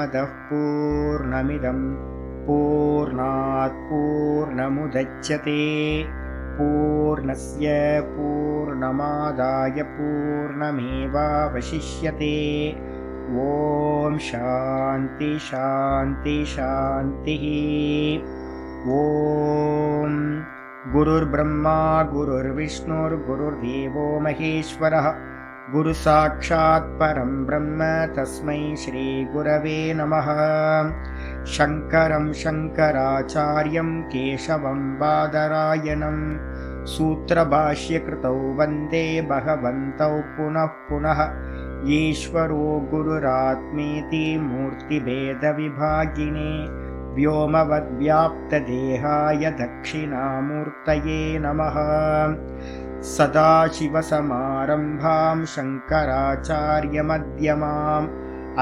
पूर्णमदः पूर्णमिदं पूर्णात् पूर्णमुदच्यते पूर्णस्य पूर्णमादाय पूर्णमेवावशिष्यते। ओम शांति शांति शांतिः। ओम गुरुर्ब्रह्मा गुरुर्विष्णुर्गुरुर्देवो महेश्वरः गुरु साक्षात् परं ब्रह्म तस्मै श्री गुरवे नमः। शंकरं शंकराचार्यं केशवं बादरायणं सूत्रभाष्यकृतौ वन्दे भगवन्तौ पुनः पुनः। ईश्वरो गुरुरात्मेति मूर्तिभेदविभागिने व्योमवद्व्याप्तदेहाय दक्षिणामूर्तये नमः। सदाशिवसमारम्भां शङ्कराचार्यमध्यमाम्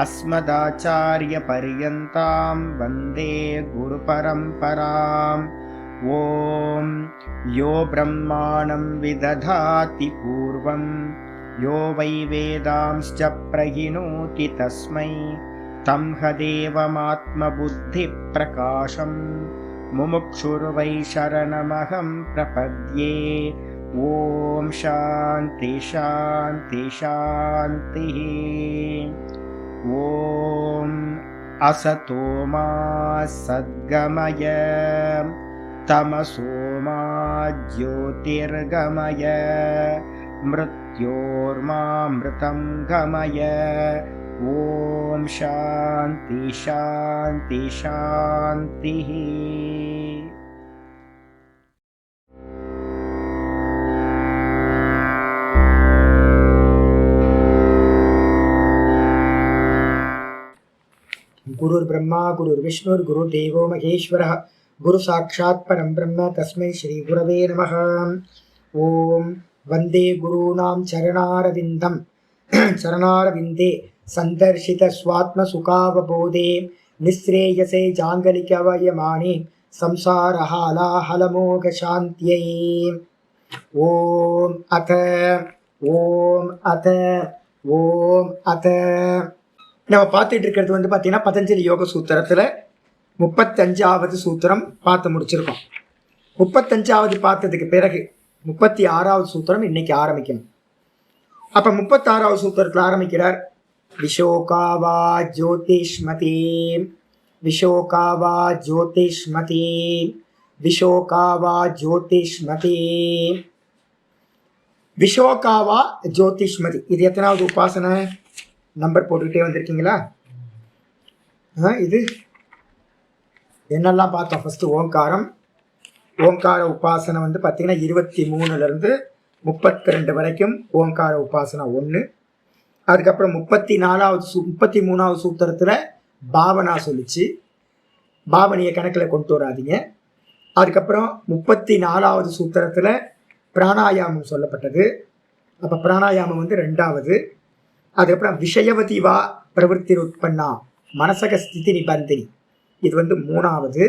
अस्मदाचार्यपर्यन्तां वन्दे गुरुपरम्पराम्। ॐ यो ब्रह्माणं विदधाति पूर्वं यो वै वेदांश्च प्रहिणोति तस्मै तं हदेवमात्मबुद्धिप्रकाशं मुमुक्षुर्वै शरणमहं प्रपद्ये। ओम शांति शांति शांतिः। ओम असतो मा सद्गमय तमसो मा ज्योतिर्गमय मृत्योर्मामृतं गमय। ओम शांति शांति शांतिः। गुरुर्ब्रह्मा गुरुर्विष्णुर्गुरुर्देवो महेश्वरः गुरु साक्षात् परं ब्रह्म तस्मै श्री गुरवे नमः। ओम वंदे गुरूणां चरणारविन्दं चरणारविन्दे संदर्शित स्वात्म सुखावबोधे निःश्रेयसे जाङ्गलिकवयमाने संसारहालाहलमोघ शान्त्यै। ओम अथ நம்ம பார்த்துட்டு இருக்கிறது பார்த்தீங்கன்னா பதஞ்சலி யோக சூத்திரத்தில் 35வது சூத்திரம் பார்த்து முடிச்சிருக்கோம். 35வது பார்த்ததுக்கு பிறகு 36வது சூத்திரம் இன்னைக்கு ஆரம்பிக்கணும். அப்போ 36வது சூத்திரத்தில் ஆரம்பிக்கிறார். விஷோகாவா ஜோதிஷ்மதி விஷோகாவா ஜோதிஷ்மதி விஷோகாவா ஜோதிஷ்மதி விஷோகாவா ஜோதிஷ்மதி. இது எத்தனாவது உபாசனை? நம்பர் போட்டுக்கிட்டே வந்திருக்கீங்களா? இது என்னெல்லாம் பார்த்தோம்? ஃபஸ்ட்டு ஓங்காரம். ஓங்கார உபாசனை பார்த்தீங்கன்னா 23லேருந்து 32 வரைக்கும் ஓங்கார உபாசனை 1. அதுக்கப்புறம் 33வது சூத்திரத்தில் பாவனா சொல்லிச்சு. பாவனையை கணக்கில் கொண்டு வராதிங்க. அதுக்கப்புறம் 34வது சூத்திரத்தில் பிராணாயாமம் சொல்லப்பட்டது. அப்போ பிராணாயாமம் 2வது. அதுக்கப்புறம் விஷயவதி வா பிரவருத்தி உட்பன்னா மனசக ஸ்திதி நிபந்தினி, இது 3வது.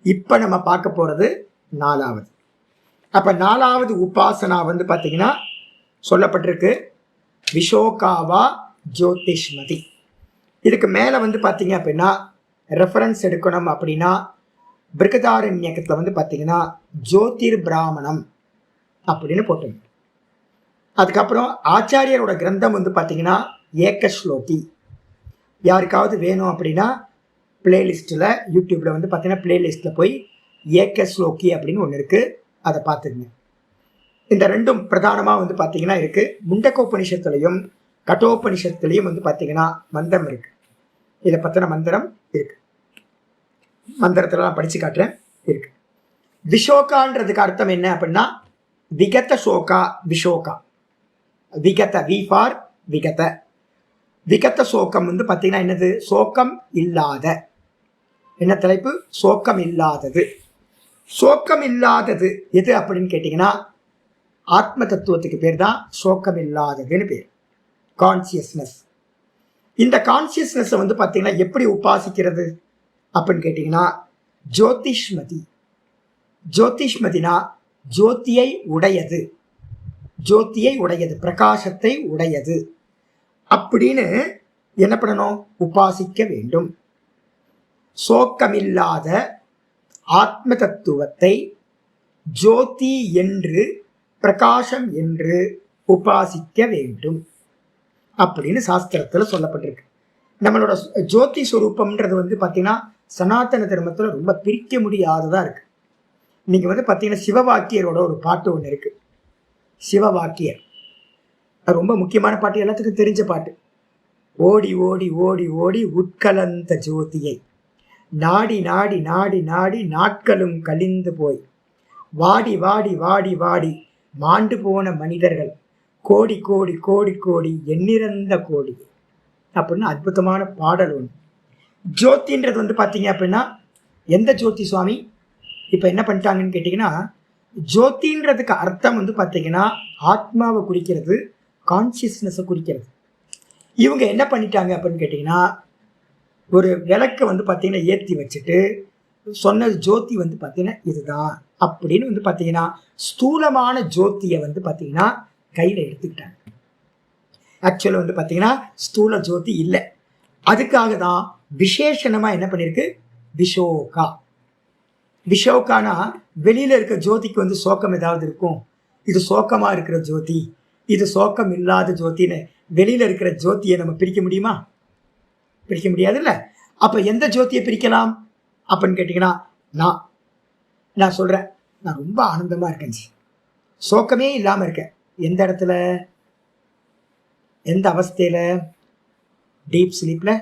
இப்போ நம்ம பார்க்க போகிறது 4வது. அப்போ 4வது உபாசனா பார்த்தீங்கன்னா சொல்லப்பட்டிருக்கு விஷோகாவா ஜோதிஷ்மதி. இதுக்கு மேலே பார்த்தீங்க அப்படின்னா ரெஃபரன்ஸ் எடுக்கணும் அப்படின்னா பிருகதாரண்யக்கத்தில் பார்த்தீங்கன்னா ஜோதிர் பிராமணம் அப்படின்னு போட்டுங்க. அதுக்கப்புறம் ஆச்சாரியரோட கிரந்தம் பார்த்தீங்கன்னா ஏக ஸ்லோகி. யாருக்காவது வேணும் அப்படின்னா பிளேலிஸ்ட்டில் யூடியூப்பில் பார்த்தீங்கன்னா பிளேலிஸ்ட்டில் போய் ஏக ஸ்லோகி அப்படின்னு ஒன்று இருக்குது, அதை பார்த்துக்குங்க. இந்த ரெண்டும் பிரதானமாக பார்த்தீங்கன்னா இருக்குது. முண்டகோபனிஷத்துலையும் கட்டோபனிஷத்துலையும் பார்த்தீங்கன்னா மந்திரம் இருக்குது. இதை பற்றின மந்திரம் இருக்குது. மந்திரத்திலலாம் படித்து காட்டுறேன் இருக்குது. விஷோகான்றதுக்கு அர்த்தம் என்ன அப்படின்னா விகத சோகா விஷோகா. விகத வி ஃபார் விகத. விகத சோகம் பார்த்தீங்கன்னா என்னது? சோக்கம் இல்லாத. என்ன தலைப்பு? சோக்கம் இல்லாதது. சோக்கம் இல்லாதது எது அப்படின்னு கேட்டிங்கன்னா ஆத்ம தத்துவத்துக்கு பேர் தான் சோக்கம் இல்லாததுன்னு பேர். கான்சியஸ்னஸ். இந்த கான்சியஸ்னஸை பார்த்தீங்கன்னா எப்படி உபாசிக்கிறது அப்படின்னு கேட்டிங்கன்னா ஜோதிஷ்மதி. ஜோதிஷ்மதினா ஜோதியை உடையது, ஜோதியை உடையது, பிரகாசத்தை உடையது அப்படின்னு என்ன பண்ணணும்? உபாசிக்க வேண்டும். சோக்கமில்லாத ஆத்ம தத்துவத்தை ஜோதி என்று, பிரகாசம் என்று உபாசிக்க வேண்டும் அப்படின்னு சாஸ்திரத்துல சொல்லப்பட்டிருக்கு. நம்மளோட ஜோதி ஸ்வரூபம்ன்றது வந்து பார்த்தீங்கன்னா சனாதன தர்மத்தில் ரொம்ப பிரிக்க முடியாததா இருக்கு. நீங்க வந்து பார்த்தீங்கன்னா சிவவாக்கியரோட ஒரு பாட்டு ஒன்று இருக்கு. சிவவாக்கியர் அது ரொம்ப முக்கியமான பாட்டு, எல்லாத்துக்கும் தெரிஞ்ச பாட்டு. ஓடி ஓடி ஓடி ஓடி உட்கலந்த ஜோதியை நாடி நாடி நாடி நாடி நாட்களும் கழிந்து போய் வாடி வாடி வாடி வாடி மாண்டு போன மனிதர்கள் கோடி கோடி கோடி கோடி எண்ணிறந்த கோடி அப்படின்னு அற்புதமான பாடல் ஒன்று. ஜோதின்றது வந்து பார்த்தீங்க அப்படின்னா எந்த ஜோதி சுவாமி இப்போ என்ன பண்ணிட்டாங்கன்னு கேட்டிங்கன்னா, ஜோதின்றதுக்கு அர்த்தம் வந்து பார்த்தீங்கன்னா ஆத்மாவை குறிக்கிறது, கான்சியஸ்னஸை குறிக்கிறது. இவங்க என்ன பண்ணிட்டாங்க அப்படின்னு கேட்டிங்கன்னா, ஒரு விளக்கை வந்து பார்த்தீங்கன்னா ஏற்றி வச்சுட்டு சொன்ன ஜோதி வந்து பார்த்தீங்கன்னா இதுதான் அப்படின்னு வந்து பார்த்தீங்கன்னா ஸ்தூலமான ஜோதியை வந்து பார்த்தீங்கன்னா கையில் எடுத்துக்கிட்டாங்க. ஆக்சுவலாக வந்து பார்த்தீங்கன்னா ஸ்தூல ஜோதி இல்லை. அதுக்காக தான் விசேஷணமாக என்ன பண்ணியிருக்கு, விஷோகா. விஷோகானா வெளியில் இருக்க ஜோதிக்கு வந்து சோக்கம் ஏதாவது இருக்கும், இது சோக்கமாக இருக்கிற ஜோதி, இது சோக்கம் இல்லாத ஜோதின்னு வெளியில் இருக்கிற ஜோதியை நம்ம பிரிக்க முடியுமா? பிரிக்க முடியாதுல்ல. அப்போ எந்த ஜோதியை பிரிக்கலாம் அப்படின்னு கேட்டிங்கன்னா, நான் சொல்கிறேன், நான் ரொம்ப ஆனந்தமாக இருக்கேன், சோக்கமே இல்லாமல் இருக்கேன். எந்த இடத்துல, எந்த அவஸ்தையில்? டீப் ஸ்லீப்பில்,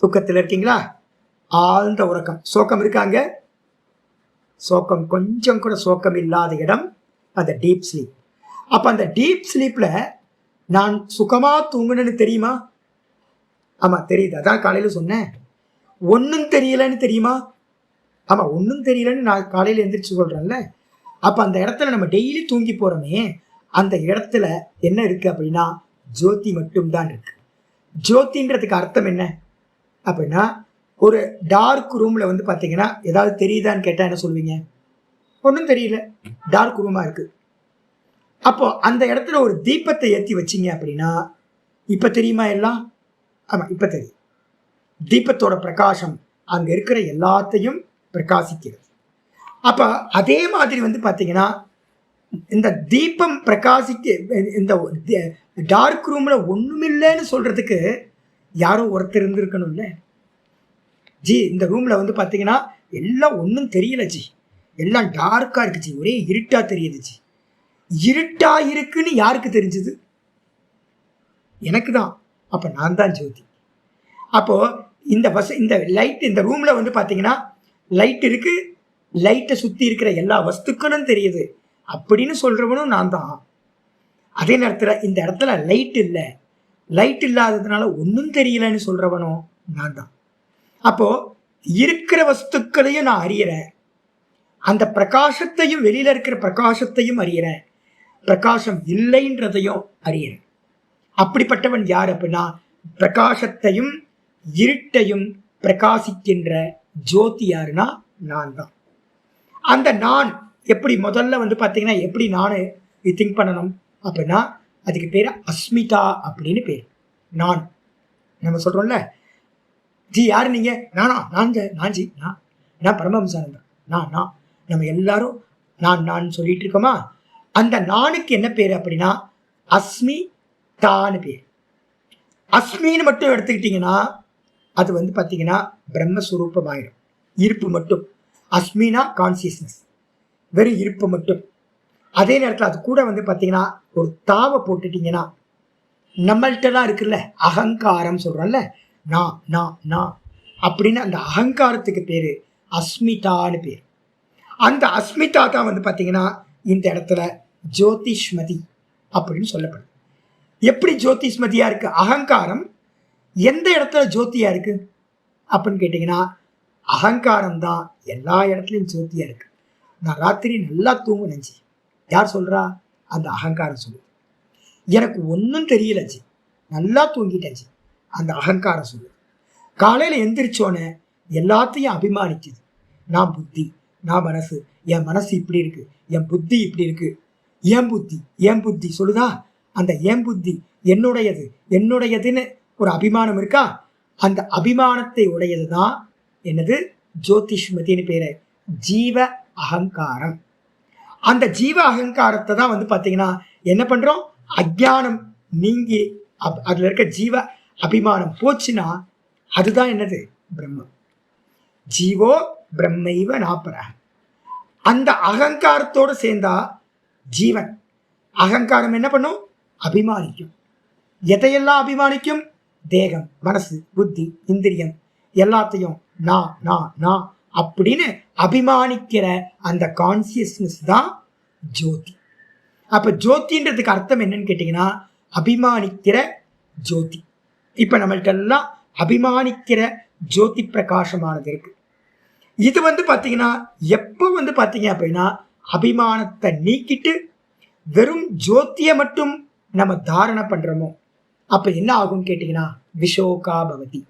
தூக்கத்தில் இருக்கீங்களா? ஆழ்ந்த உறக்கம். சோக்கம் இருக்காங்க? சோக்கம் கொஞ்சம் கூட சோக்கம் இல்லாத இடம் அந்த டீப் ஸ்லீப். அப்போ அந்த டீப் ஸ்லீப்பில் நான் சுகமாக தூங்குனேன்னு தெரியுமா? ஆமாம் தெரியுது. அதான் காலையில் சொன்னேன். ஒன்றும் தெரியலன்னு தெரியுமா? ஆமாம் ஒன்றும் தெரியலன்னு நான் காலையில் எந்திரிச்சு சொல்கிறேன்ல. அப்போ அந்த இடத்துல நம்ம டெய்லி தூங்கி போகிறோமே, அந்த இடத்துல என்ன இருக்குது அப்படின்னா ஜோதி மட்டும்தான் இருக்கு. ஜோதின்றதுக்கு அர்த்தம் என்ன அப்படின்னா, ஒரு டார்க் ரூமில் வந்து பார்த்தீங்கன்னா ஏதாவது தெரியுதான்னு கேட்டால் என்ன சொல்லுவீங்க? ஒன்றும் தெரியல, டார்க் ரூமாக இருக்குது. அப்போ அந்த இடத்துல ஒரு தீபத்தை ஏற்றி வச்சிங்க அப்படின்னா இப்போ தெரியுமா எல்லாம்? ஆமாம் இப்போ தெரியும். தீபத்தோட பிரகாசம் அங்கே இருக்கிற எல்லாத்தையும் பிரகாசிக்கிறது. அப்போ அதே மாதிரி வந்து பார்த்தீங்கன்னா இந்த தீபம் பிரகாசிக்க, இந்த டார்க் ரூமில் ஒன்றுமில்லைன்னு சொல்கிறதுக்கு யாரோ ஒருத்தர் இருந்திருக்கணும்ல. ஜி இந்த ரூமில் வந்து பார்த்தீங்கன்னா எல்லாம் ஒன்றும் தெரியல ஜி, எல்லாம் டார்க்காக இருக்கு ஜி, ஒரே இருட்டாக தெரியுது ஜி. இருட்டாக இருக்குன்னு யாருக்கு தெரிஞ்சுது? எனக்கு தான். அப்போ நான் தான் ஜோதி. அப்போது இந்த லைட், இந்த ரூமில் வந்து பார்த்தீங்கன்னா லைட் இருக்குது, லைட்டை சுற்றி இருக்கிற எல்லா வஸ்துக்களும் தெரியுது அப்படின்னு சொல்கிறவனும் நான் தான். அதே நேரத்தில் இந்த இடத்துல லைட் இல்லை, லைட் இல்லாததுனால ஒன்றும் தெரியலன்னு சொல்கிறவனும் நான் தான். அப்போது இருக்கிற வஸ்துக்களையும் நான் அறியறேன், அந்த பிரகாசத்தையும் வெளியில் இருக்கிற பிரகாசத்தையும் அறியறேன், பிரகாசம் இல்லைன்றதையும் அறியறேன். அப்படிப்பட்டவன் யார் அப்படின்னா பிரகாசத்தையும் இருட்டையும் பிரகாசிக்கின்ற ஜோதி யாருன்னா நான் தான். அந்த நான் எப்படி முதல்ல வந்து பார்த்தீங்கன்னா எப்படி நான் திங்க் பண்ணணும் அப்படின்னா அதுக்கு பேர் அஸ்மிதா அப்படின்னு பேர். நான் நம்ம சொல்கிறோம்ல, ஜி யார் நீங்கள்? நான் ஜி, நான் பரமஹம்சானந்தன், நான் நம்ம எல்லாரும் நான் சொல்லிட்டு இருக்கோமா? அந்த நானுக்கு என்ன பேர் அப்படின்னா அஸ்மி தான்னு பேர். அஸ்மின்னு மட்டும் எடுத்துக்கிட்டிங்கன்னா அது வந்து பார்த்தீங்கன்னா பிரம்மஸ்வரூபம் ஆயிடும், இருப்பு மட்டும். அஸ்மினா கான்சியஸ்னஸ், வெறும் இருப்பு மட்டும். அதே நேரத்தில் அது கூட வந்து பார்த்தீங்கன்னா ஒரு தாவை போட்டுட்டிங்கன்னா நம்மள்கிட்டலாம் இருக்குல்ல அகங்காரம் சொல்கிறோம்ல, நான் அப்படின்னு அந்த அகங்காரத்துக்கு பேர் அஸ்மிதான்னு பேர். அந்த அஸ்மிதா தான் வந்து பார்த்தீங்கன்னா இந்த இடத்துல ஜோதிஷ்மதி அப்படின்னு சொல்லப்படுது. எப்படி ஜோதிஷ்மதியாக இருக்குது? அகங்காரம் எந்த இடத்துல ஜோதியாக இருக்குது அப்படின்னு கேட்டிங்கன்னா அகங்காரம் தான் எல்லா இடத்துலையும் ஜோதியாக இருக்குது. நான் ராத்திரி நல்லா தூங்குனேன் ஜி, யார் சொல்கிறா? அந்த அகங்காரம் சொல்லுது. எனக்கு ஒன்றும் தெரியல ஜி, நல்லா தூங்கிட்டேன் ஜி, அந்த அகங்காரம் சொல்லுது. காலையில் எந்திரிச்சோன்னே எல்லாத்தையும் அபிமானிக்குது. நான் புத்தி, நான் மனசு, என் மனசு இப்படி இருக்குது, என் புத்தி இப்படி இருக்குது. என் புத்தி சொல்லுதா? அந்த என் புத்தி என்னுடையதுன்னு ஒரு அபிமானம் இருக்கா? அந்த அபிமானத்தை உடையதுதான் என்னது ஜோதிஷ்மதினு பேரு, ஜீவ அகங்காரம். அந்த ஜீவ அகங்காரத்தை தான் பாத்தீங்கன்னா என்ன பண்றோம், அஜ்ஞானம் நீங்கி அதுல இருக்க ஜீவ அபிமானம் போச்சுன்னா அதுதான் என்னது பிரம்மம். ஜீவோ பிரம்மைவ நாப்பர. அந்த அகங்காரத்தோடு சேர்ந்தா ஜீவன் அகங்காரம் என்ன பண்ணும், அபிமானிக்கும். எதையெல்லாம் அபிமானிக்கும், தேகம், மனசு, புத்தி, இந்திரியம் எல்லாத்தையும் நான் அப்படின்னு அபிமானிக்கிற அந்த கான்சியஸ்னஸ் தான் ஜோதி. அப்ப ஜோதின்றதுக்கு அர்த்தம் என்னன்னு கேட்டீங்கன்னா அபிமானிக்கிற ஜோதி. இப்ப நம்மள்ட்ட எல்லாம் அபிமானிக்கிற ஜோதி பிரகாசமானது இருக்கு. இது பாத்தீங்கன்னா எப்ப பாத்தீங்க அப்படின்னா அபிமானத்தை நீக்கிட்டு வெறும் ஜோதிய மட்டும் நம்ம தாரணை பண்றோமோ அப்ப என்ன ஆகும் கேட்டீங்கன்னா விஷோகா பவதி.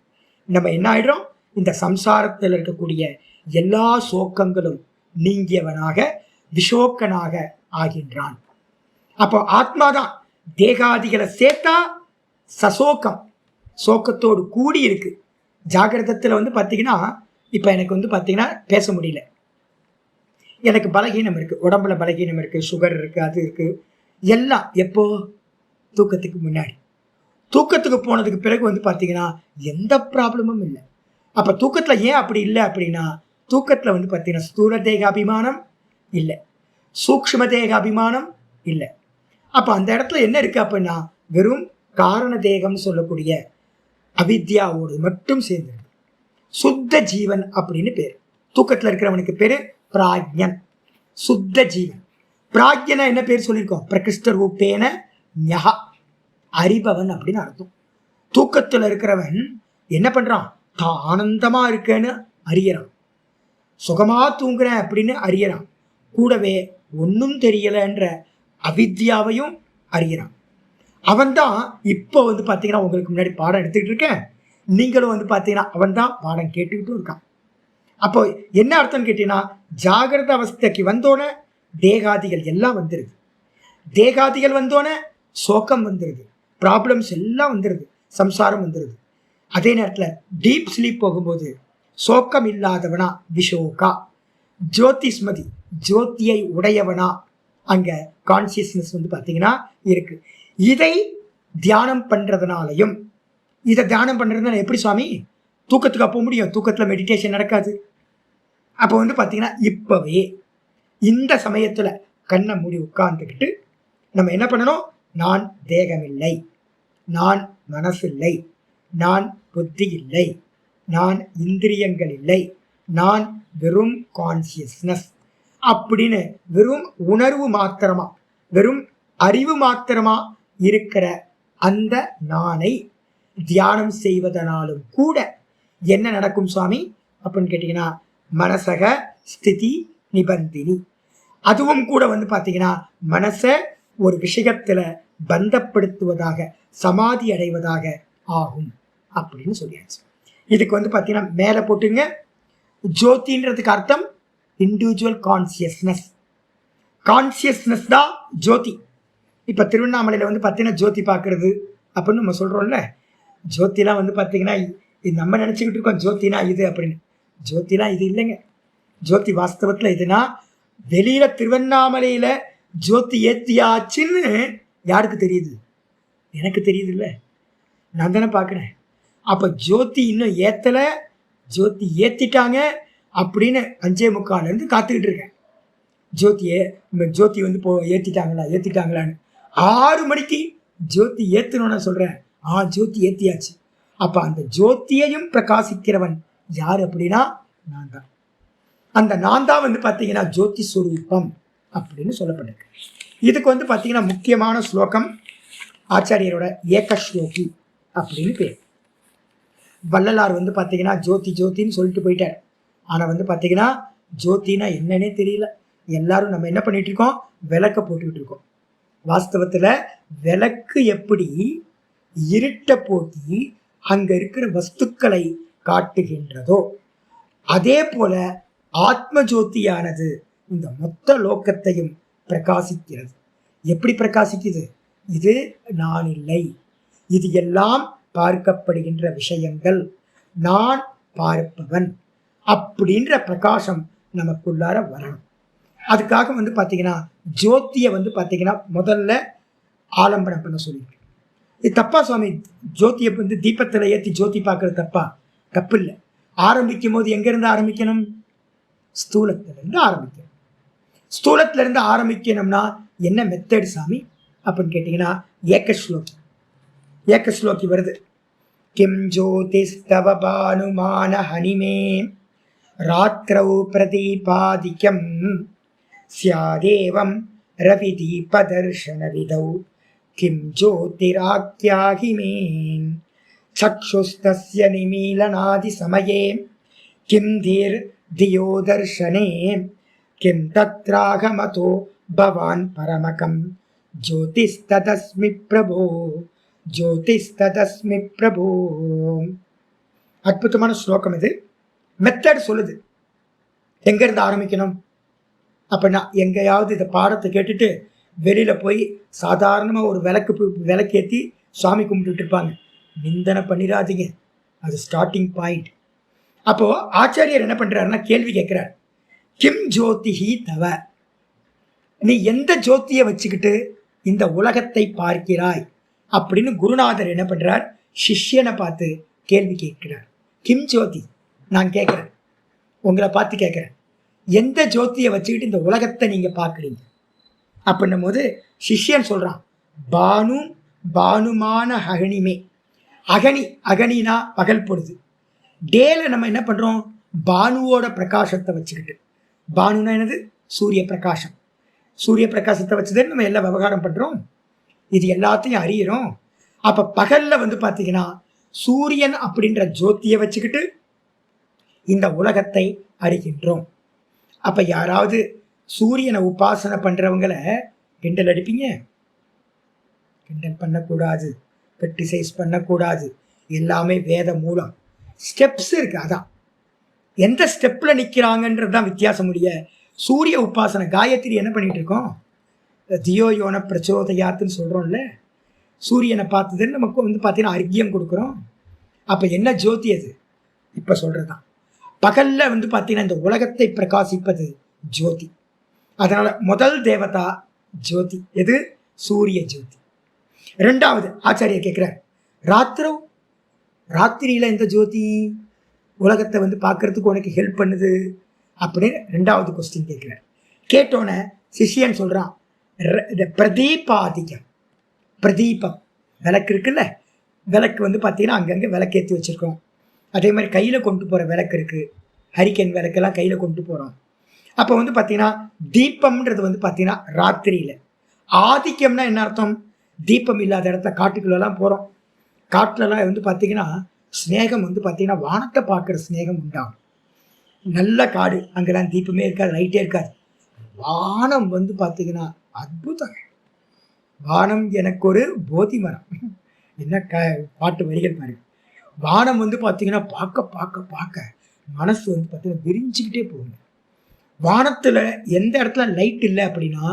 நம்ம என்ன ஆயிடுறோம், இந்த சம்சாரத்தில் இருக்கக்கூடிய எல்லா சோக்கங்களும் நீங்கியவனாக விஷோக்கனாக ஆகின்றான். அப்போ ஆத்மாதான் தேகாதிகளை சேர்த்தா சசோக்கம், சோக்கத்தோடு கூடி இருக்கு. ஜாகிரதத்துல பாத்தீங்கன்னா இப்ப எனக்கு பாத்தீங்கன்னா பேச முடியல, எனக்கு பலகீனம் இருக்கு, உடம்புல பலகீனம் இருக்கு, சுகர் இருக்கு, அது இருக்கு, எல்லாம் எப்போ தூக்கத்துக்கு முன்னாடி. தூக்கத்துக்கு போனதுக்கு பிறகு பாத்தீங்கன்னா எந்த ப்ராப்ளமும் இல்லை. அப்ப தூக்கத்துல ஏன் அப்படி இல்லை அப்படின்னா தூக்கத்துல பாத்தீங்கன்னா ஸ்தூல தேக அபிமானம் இல்லை, சூக்ஷ்ம தேக அபிமானம் இல்லை. அப்ப அந்த இடத்துல என்ன இருக்கு அப்படின்னா வெறும் காரண தேகம் சொல்லக்கூடிய அவித்யாவோடு மட்டும் சேர்ந்து சுத்த ஜீவன் அப்படின்னு பேர். தூக்கத்துல இருக்கிறவனுக்கு பேரு பிராஜ்ஞன், சுத்த ஜீவன். பிராஜ்யனா என்ன பேர் சொல்லியிருக்கோம், பிரகிருஷ்ட ரூபேன ஞஹ, அறிபவன் அப்படின்னு அர்த்தம். தூக்கத்துல இருக்கிறவன் என்ன பண்றான், தான் ஆனந்தமா இருக்கேன்னு அறியறான், சுகமா தூங்குறேன் அப்படின்னு அறியறான், கூடவே ஒன்னும் தெரியலன்ற அவித்யாவையும் அறியறான். அவன் தான் இப்போ பாத்தீங்கன்னா உங்களுக்கு முன்னாடி பாடம் எடுத்துக்கிட்டு இருக்கேன், நீங்களும் பாத்தீங்கன்னா அவன் தான் பாடம் கேட்டுக்கிட்டும் இருக்கான். அப்போ என்ன அர்த்தம் கேட்டீங்கன்னா ஜாகிரத அவஸ்தைக்கு வந்தோடனே தேகாதிகள் எல்லாம் வந்துருது, தேகாதிகள் வந்தோடனே சோகம் வந்துருது, ப்ராப்ளம்ஸ் எல்லாம் வந்துருது, சம்சாரம் வந்துருது. அதே நேரத்தில் டீப் ஸ்லீப் போகும்போது சோக்கம் இல்லாதவனா விஷோகா, ஜோதிஸ்மதி ஜோதியை உடையவனா அங்க கான்சியஸ்னஸ் பாத்தீங்கன்னா இருக்கு. இதை தியானம் பண்றதுனாலையும், இதை தியானம் பண்றதுனால எப்படி சுவாமி தூக்கத்துக்கு அப்போ முடியும், தூக்கத்துல மெடிடேஷன் நடக்காது. அப்போ பாத்தீங்கன்னா இப்பவே இந்த சமயத்துல கண்ணை மூடி உட்கார்ந்துக்கிட்டு நம்ம என்ன பண்ணணும், நான் தேகமில்லை, நான் மனசில்லை, நான் புத்தி இல்லை, நான் இந்திரியங்கள் இல்லை, நான் வெறும் கான்சியஸ்னஸ் அப்படின்னு வெறும் உணர்வு மாத்திரமா, வெறும் அறிவு மாத்திரமா இருக்கிற அந்த நானை தியானம் செய்வதனாலும் கூட என்ன நடக்கும் சுவாமி அப்படின்னு கேட்டீங்கன்னா மனசக ஸ்திதி நிபந்தினி. அதுவும் கூட பாத்தீங்கன்னா மனச ஒரு விஷயத்துல பந்தப்படுத்துவதாக, சமாதி அடைவதாக ஆகும் அப்படின்னு சொல்லியாச்சு. இதுக்கு பாத்தீங்கன்னா மேல போட்டுங்க, ஜோதின்றதுக்கு அர்த்தம் இண்டிவிஜுவல் கான்சியஸ்னஸ். கான்சியஸ்னஸ் தான் ஜோதி. இப்ப திருவண்ணாமலையில பாத்தீங்கன்னா ஜோதி பார்க்கறது அப்படின்னு நம்ம சொல்றோம்ல, ஜோதிலாம் பாத்தீங்கன்னா நம்ம நினைச்சுக்கிட்டு இருக்கோம் ஜோதினா இது அப்படின்னு. ஜோதிலாம் இது இல்லைங்க. ஜோதி வாஸ்தவத்துல இதுனா வெளியில திருவண்ணாமலையில ஜோதி ஏத்தியாச்சுன்னு யாருக்கு தெரியுது, எனக்கு தெரியுது இல்ல, நான் தானே பார்க்குறேன். அப்ப ஜோதி இன்னும் ஏத்தல, ஜோதி ஏத்திட்டாங்க அப்படின்னு 5:45 காத்துக்கிட்டு இருக்கேன். ஜோதி ஏத்திட்டாங்களான்னு 6 மணிக்கு ஜோதி ஏத்தணும்னு சொல்றேன். ஜோதி ஏத்தியாச்சு. அப்ப அந்த ஜோதியையும் பிரகாசிக்கிறவன் யார் அப்படின்னா நான் தான். அந்த நான் தான் பாத்தீங்கன்னா ஜோதி ஸ்வரூபம் அப்படின்னு சொல்லப்பட்டிருக்கு. இதுக்கு பாத்தீங்கன்னா முக்கியமான ஸ்லோகம் ஆச்சாரியரோட ஏகஸ்லோகி அப்படின்னு பேர். வள்ளலார் பாத்தீங்கன்னா ஜோதி ஜோதின்னு சொல்லிட்டு போயிட்டார். ஆனா பாத்தீங்கன்னா ஜோதினா என்னன்னே தெரியல. எல்லாரும் நம்ம என்ன பண்ணிட்டு இருக்கோம், விளக்க போட்டுக்கிட்டு இருக்கோம். வாஸ்தவத்துல விளக்கு எப்படி இருட்ட போக்கி அங்க இருக்கிற வஸ்துக்களை காட்டுகின்றதோ அதே போல ஆத்ம ஜோதியானது இந்த மொத்த லோகத்தையும் பிரகாசிக்கிறது. எப்படி பிரகாசிக்குது, இது நான் இல்லை, இது எல்லாம் பார்க்கப்படுகின்ற விஷயங்கள், நான் பார்ப்பவன் அப்படின்ற பிரகாசம் நமக்குள்ளார வரணும். அதுக்காக வந்து பார்த்தீங்கன்னா ஜோதியை வந்து பார்த்தீங்கன்னா முதல்ல ஆலம்பனம் பண்ண சொல்லியிருக்கு. இது தப்பா சுவாமி? ஜோதியை வந்து தீபத்தில் ஏற்றி ஜோதி பார்க்கறது தப்பா? தப்பு இல்லை. ஆரம்பிக்கும் போது எங்கேருந்து ஆரம்பிக்கணும்? ஸ்தூலத்திலிருந்து ஆரம்பிக்கணும். ஸ்தூலத்திலிருந்து ஆரம்பிக்கணும்னா என்ன மெத்தட் சாமி அப்படின்னு கேட்டிங்கன்னா ஏகஸ்லோகி வருது. கிம் ஜோதிஸ்தவ பானுமான ஹனிமே ராத்திரௌ பிரதீபாதிக்கம் ஸ்யாதேவம் ரவிதீபதர்ஷன விதௌ கிம் ஜோதிராக்யாஹி மே சக்ஷுஸ்தஸ்ய நிமீலனாதி சமயே கிம் தீர் தியோ தர்ஷனே கிம் தத்ராகமதோ பவான் பரமகம் ஜோதிஸ்ததஸ்மி பிரபோ ஜோதிஸ்ததஸ்மி பிரபோ. அற்புதமான ஸ்லோகம் இது. மெத்தட் சொல்லுது எங்கேருந்து ஆரம்பிக்கணும் அப்படின்னா, எங்கேயாவது இந்த பாடத்தை கேட்டுட்டு வெளியில் போய் சாதாரணமாக ஒரு விளக்கேற்றி சுவாமி கும்பிட்டுட்டு இருப்பாங்க. நிந்தனை பண்ணிடாதீங்க, அது ஸ்டார்டிங் பாயிண்ட். அப்போது ஆச்சாரியர் என்ன பண்ணுறாருன்னா கேள்வி கேட்குறார். கிம் ஜோதிஹி தவ, நீ எந்த ஜோதியை வச்சுக்கிட்டு இந்த உலகத்தை பார்க்கிறாய் அப்படின்னு குருநாதர் என்ன பண்ணுறார்? சிஷ்யனை பார்த்து கேள்வி கேட்கிறார். கிம் ஜோதி, நான் கேட்குறேன், உங்களை பார்த்து கேட்குறேன், எந்த ஜோதியை வச்சுக்கிட்டு இந்த உலகத்தை நீங்கள் பார்க்குறீங்க அப்படின்னும் போது சிஷ்யன் சொல்கிறான், பானுமான அகனிமே. அகனினா பகல் பொழுது. டேல நம்ம என்ன பண்ணுறோம்? பானுவோட பிரகாசத்தை வச்சுக்கிட்டு. பானுனா என்னது? சூரிய பிரகாசம். சூரிய பிரகாசத்தை வச்சுதான் நம்ம எல்லாம் விவகாரம் பண்ணுறோம். இது எல்லாத்தையும் அறியிறோம். அப்போ பகலில் வந்து பார்த்தீங்கன்னா சூரியன் அப்படின்ற ஜோதியை வச்சுக்கிட்டு இந்த உலகத்தை அறிகின்றோம். அப்போ யாராவது சூரியனை உபாசனை பண்ணுறவங்களை கிண்டல் அடிப்பீங்க? கிண்டல் பண்ணக்கூடாது, கிரிட்டிசைஸ் பண்ணக்கூடாது. எல்லாமே வேத மூலம் ஸ்டெப்ஸ் இருக்கு. அதான் எந்த ஸ்டெப்பில் நிற்கிறாங்கன்றது தான் வித்தியாசம். முடிய சூரிய உபாசனை காயத்ரி என்ன பண்ணிட்டு இருக்கோம்? தியோ யோன பிரச்சோதயாத்துன்னு சொல்கிறோம்ல, சூரியனை பார்த்ததுன்னு நமக்கு வந்து பார்த்தீங்கன்னா அர்க்கியம் கொடுக்குறோம். அப்போ என்ன ஜோதி அது? இப்போ சொல்கிறது தான். பகலில் வந்து பார்த்தீங்கன்னா இந்த உலகத்தை பிரகாசிப்பது ஜோதி. அதனால் முதல் தேவதா ஜோதி எது? சூரிய ஜோதி. ரெண்டாவது ஆச்சாரியர் கேட்குறார், ராத்திரியில் எந்த ஜோதி உலகத்தை வந்து பார்க்கறதுக்கு உனக்கு ஹெல்ப் பண்ணுது அப்படின்னு ரெண்டாவது கொஸ்டின் கேட்குறார். கேட்டோன்னே சிஷியன் சொல்கிறான், பிரதீபாதிக்கம். பிரதீபம் விளக்கு இருக்குல்ல, விளக்கு வந்து பார்த்தீங்கன்னா அங்கங்கே விளக்கேற்றி வச்சுருக்கோம். அதே மாதிரி கையில் கொண்டு போகிற விளக்கு இருக்குது, ஹரிக்கன் விளக்கெல்லாம் கையில் கொண்டு போகிறோம். அப்போ வந்து பார்த்தீங்கன்னா தீபம்ன்றது வந்து பார்த்தீங்கன்னா ராத்திரியில். ஆதிக்கம்னா என்ன அர்த்தம்? தீபம் இல்லாத இடத்துல காட்டுக்குள்ளெல்லாம் போகிறோம். காட்டிலலாம் வந்து பார்த்தீங்கன்னா ஸ்நேகம் வந்து பார்த்தீங்கன்னா வானத்தை பார்க்குற ஸ்நேகம் உண்டாகும். நல்ல காடு, அங்கெல்லாம் தீபமே இருக்காது, லைட்டே இருக்காது. வானம் வந்து பார்த்தீங்கன்னா அற்புதம். வானம் எனக்கு ஒரு போதி மரம். என்ன பாட்டு வரிகள் பாருங்க. வானம் வந்து பார்த்தீங்கன்னா பார்க்க பார்க்க பார்க்க மனசு வந்து பார்த்தீங்கன்னா விரிஞ்சுக்கிட்டே போகுங்க. வானத்தில் எந்த இடத்துல லைட் இல்லை அப்படின்னா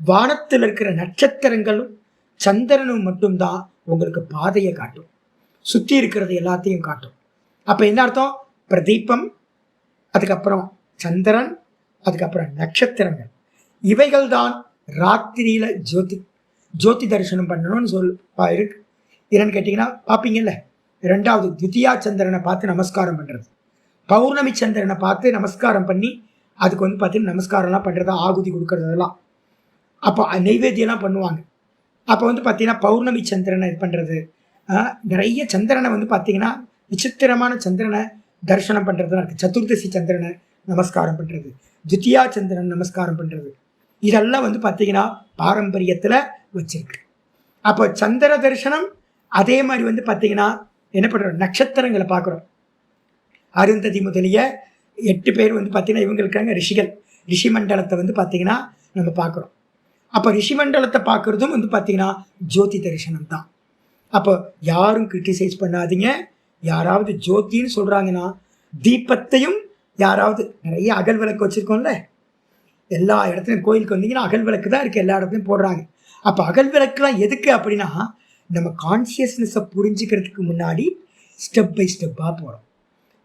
வானத்தில் இருக்கிற நட்சத்திரங்களும் சந்திரனும் மட்டும்தான் உங்களுக்கு பாதையை காட்டும், சுற்றி இருக்கிறது எல்லாத்தையும் காட்டும். அப்போ என்ன அர்த்தம்? பிரதீபம், அதுக்கப்புறம் சந்திரன், அதுக்கப்புறம் நட்சத்திரங்கள், இவைகள் தான் ராத்திரியில் ஜோதி தரிசனம் பண்ணணும்னு இருக்கு. என்னன்னு கேட்டிங்கன்னா பார்ப்பீங்கல்ல, ரெண்டாவது துதியா சந்திரனை பார்த்து நமஸ்காரம் பண்ணுறது, பௌர்ணமி சந்திரனை பார்த்து நமஸ்காரம் பண்ணி அதுக்கு வந்து பார்த்தீங்கன்னா நமஸ்காரம்லாம் பண்ணுறது, ஆகுதி கொடுக்கறதெல்லாம். அப்போ நெய்வேத்தியெல்லாம் பண்ணுவாங்க. அப்போ வந்து பார்த்தீங்கன்னா பௌர்ணமி சந்திரனை இது பண்ணுறது, நிறைய சந்திரனை வந்து பார்த்தீங்கன்னா விசித்திரமான சந்திரனை தரிசனம் பண்ணுறதுலாம் இருக்குது. சதுர்தசி சந்திரனை நமஸ்காரம் பண்ணுறது, துதியா சந்திரன் நமஸ்காரம் பண்ணுறது, இதெல்லாம் வந்து பார்த்தீங்கன்னா பாரம்பரியத்தில் வச்சிருக்கு. அப்போ சந்திர தரிசனம் அதே மாதிரி வந்து பார்த்தீங்கன்னா என்ன பண்ணுறோம்? நட்சத்திரங்களை பார்க்குறோம். அருந்ததி முதலிய 8 பேர் வந்து பார்த்தீங்கன்னா இவங்க இருக்காங்க ரிஷிகள். ரிஷி மண்டலத்தை வந்து பார்த்தீங்கன்னா நம்ம பார்க்குறோம். அப்போ ரிஷி மண்டலத்தை பார்க்குறதும் வந்து பார்த்தீங்கன்னா ஜோதி தரிசனம் தான். அப்போ யாரும் கிரிட்டிசைஸ் பண்ணாதீங்க. யாராவது ஜோதின்னு சொல்கிறாங்கன்னா தீபத்தையும் யாராவது நிறைய அகல் விளக்கு வச்சுருக்கோம்ல, எல்லா இடத்துலையும் கோயிலுக்கு வந்தீங்கன்னா அகல் விளக்கு தான் இருக்குது, எல்லா இடத்துலையும் போடுறாங்க. அப்போ அகல் விளக்குலாம் எதுக்கு அப்படின்னா நம்ம கான்சியஸ்னஸை புரிஞ்சுக்கிறதுக்கு முன்னாடி ஸ்டெப் பை ஸ்டெப்பாக போகிறோம்.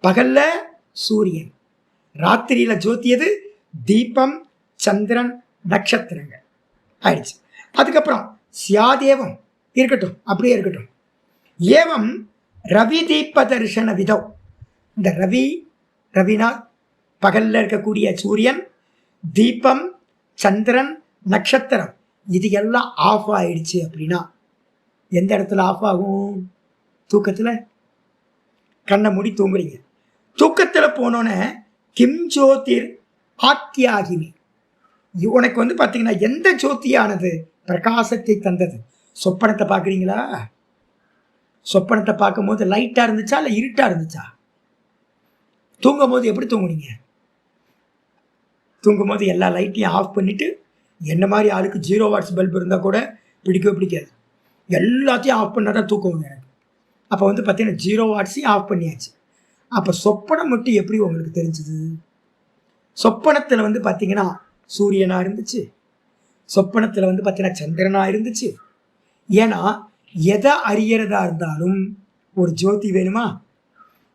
பகல்ல சூரியன், ராத்திரியில் ஜோதியது தீபம், சந்திரன், நட்சத்திரங்கள் ஆயிடுச்சு. அதுக்கப்புறம் சியாதேவம் இருக்கட்டும், அப்படியே இருக்கட்டும். ஏவம் ரவி தீப தரிசன விதோ, இந்த ரவினா பகல்ல இருக்கக்கூடிய சூரியன், தீபம், சந்திரன், நட்சத்திரம், இது எல்லாம் ஆஃப் ஆயிடுச்சு அப்படின்னா எந்த இடத்துல ஆஃப் ஆகும்? தூக்கத்தில். கண்ணை மூடி தூங்குறீங்க, தூக்கத்தில் போனோன்னே கிம் ஜோதிர் ஆத்தியாகினி, உனக்கு பார்த்தீங்கன்னா எந்த ஜோதியானது பிரகாசத்தை தந்தது? சொப்பனத்தை பார்க்குறீங்களா? சொப்பனத்தை பார்க்கும்போது லைட்டாக இருந்துச்சா இல்லை இருட்டாக இருந்துச்சா? தூங்கும் போது எப்படி தூங்குனீங்க? தூங்கும் போது எல்லா லைட்டையும் ஆஃப் பண்ணிவிட்டு, என்ன மாதிரி ஆளுக்கு 0 வாட்ஸ் பல்ப் இருந்தால் கூட பிடிக்கவே பிடிக்காது, எல்லாத்தையும் ஆஃப் பண்ணால் தான் தூக்கம் எனக்கு. அப்போ பார்த்தீங்கன்னா 0 வாட்ஸையும் ஆஃப் பண்ணியாச்சு. அப்போ சொப்பனம் மட்டும் எப்படி உங்களுக்கு தெரிஞ்சுது? சொப்பனத்தில் பார்த்தீங்கன்னா சூரியனாக இருந்துச்சு, சொப்பனத்தில் பார்த்தீங்கன்னா சந்திரனாக இருந்துச்சு. ஏன்னா எதை அறியறதா இருந்தாலும் ஒரு ஜோதி வேணுமா?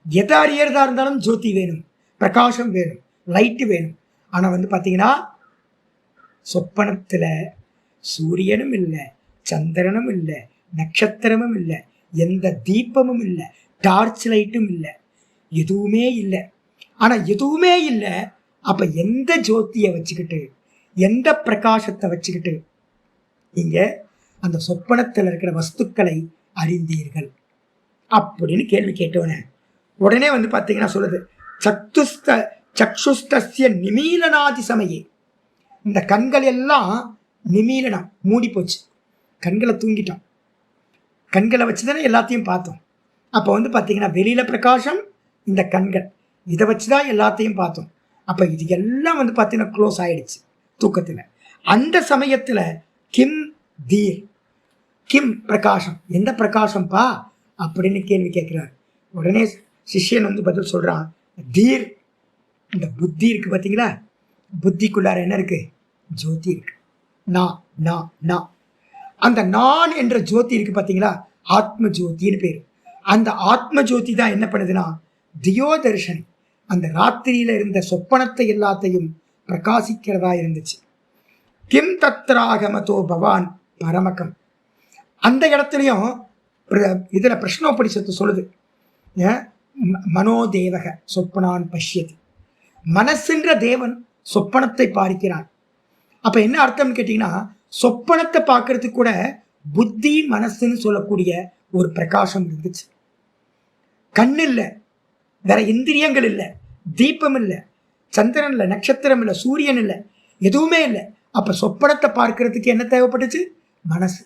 எதை அறியறதா இருந்தாலும் ஜோதி வேணும், பிரகாசம் வேணும், லைட்டு வேணும். ஆனால் பார்த்தீங்கன்னா சொப்பனத்தில் சூரியனும் இல்லை, சந்திரனும் இல்லை, நட்சத்திரமும் இல்லை, எந்த தீபமும் இல்லை, டார்ச் லைட்டும் இல்லை, எதுவுமே இல்லை. ஆனால் எதுவுமே இல்லை, அப்போ எந்த ஜோதியை வச்சுக்கிட்டு, எந்த பிரகாசத்தை வச்சுக்கிட்டு நீங்கள் அந்த சொப்பனத்தில் இருக்கிற வஸ்துக்களை அறிந்தீர்கள் அப்படின்னு கேள்வி கேட்டோன்னே உடனே பார்த்தீங்கன்னா சொல்லுது, சக்ஷுஸ்தஸ்ய நிமீலனாதி சமயே, இந்த கண்கள் எல்லாம் நிமீலனம், மூடி போச்சு, கண்களை தூங்கிட்டோம், கண்களை வச்சு தானே எல்லாத்தையும் பார்த்தோம். அப்போ பார்த்தீங்கன்னா வெளியில பிரகாசம், இந்த கண்கள், இதை வச்சு தான் எல்லாத்தையும் பார்த்தோம். அப்போ இது எல்லாம் பார்த்தீங்கன்னா க்ளோஸ் ஆயிடுச்சு தூக்கத்தில். அந்த சமயத்தில் கிம் தீர், கிம் பிரகாசம், எந்த பிரகாசம்பா அப்படின்னு கேள்வி கேட்குறார். உடனே சிஷ்யன் பதில் சொல்கிறான், தீர், இந்த புத்தி இருக்குது பார்த்தீங்களா, புத்திக்குள்ளார என்ன இருக்குது? ஜோதி இருக்கு. நான் அந்த நான் என்ற ஜோதி இருக்குது பார்த்தீங்களா, ஆத்ம ஜோதின்னு பேர். அந்த ஆத்ம ஜோதி தான் என்ன பண்ணுதுன்னா தியோதர்ஷனி, அந்த ராத்திரியில் இருந்த சொப்பனத்தை எல்லாத்தையும் பிரகாசிக்கிறதா இருந்துச்சு. கிம் தத்ராகமதோ பவான் பரமகம், அந்த இடத்துலையும் இதில் பிரஷ்னோபனிஷத்து சொல்லுது, மனோதேவக சொப்பனான் பஷ்யதி, மனசுன்ற தேவன் சொப்பனத்தை பார்க்கிறான். அப்போ என்ன அர்த்தம்னு கேட்டிங்கன்னா, சொப்பனத்தை பார்க்கறதுக்கு கூட புத்தி மனசுன்னு சொல்லக்கூடிய ஒரு பிரகாசம் இருந்துச்சு. கண் இல்லை, வேற இந்திரியங்கள் இல்லை, தீபம் இல்லை, சந்திரன் இல்லை, நட்சத்திரம் இல்லை, சூரியன் இல்லை, எதுவுமே இல்லை. அப்போ சொப்பனத்தை பார்க்கறதுக்கு என்ன தேவைப்பட்டுச்சு? மனசு,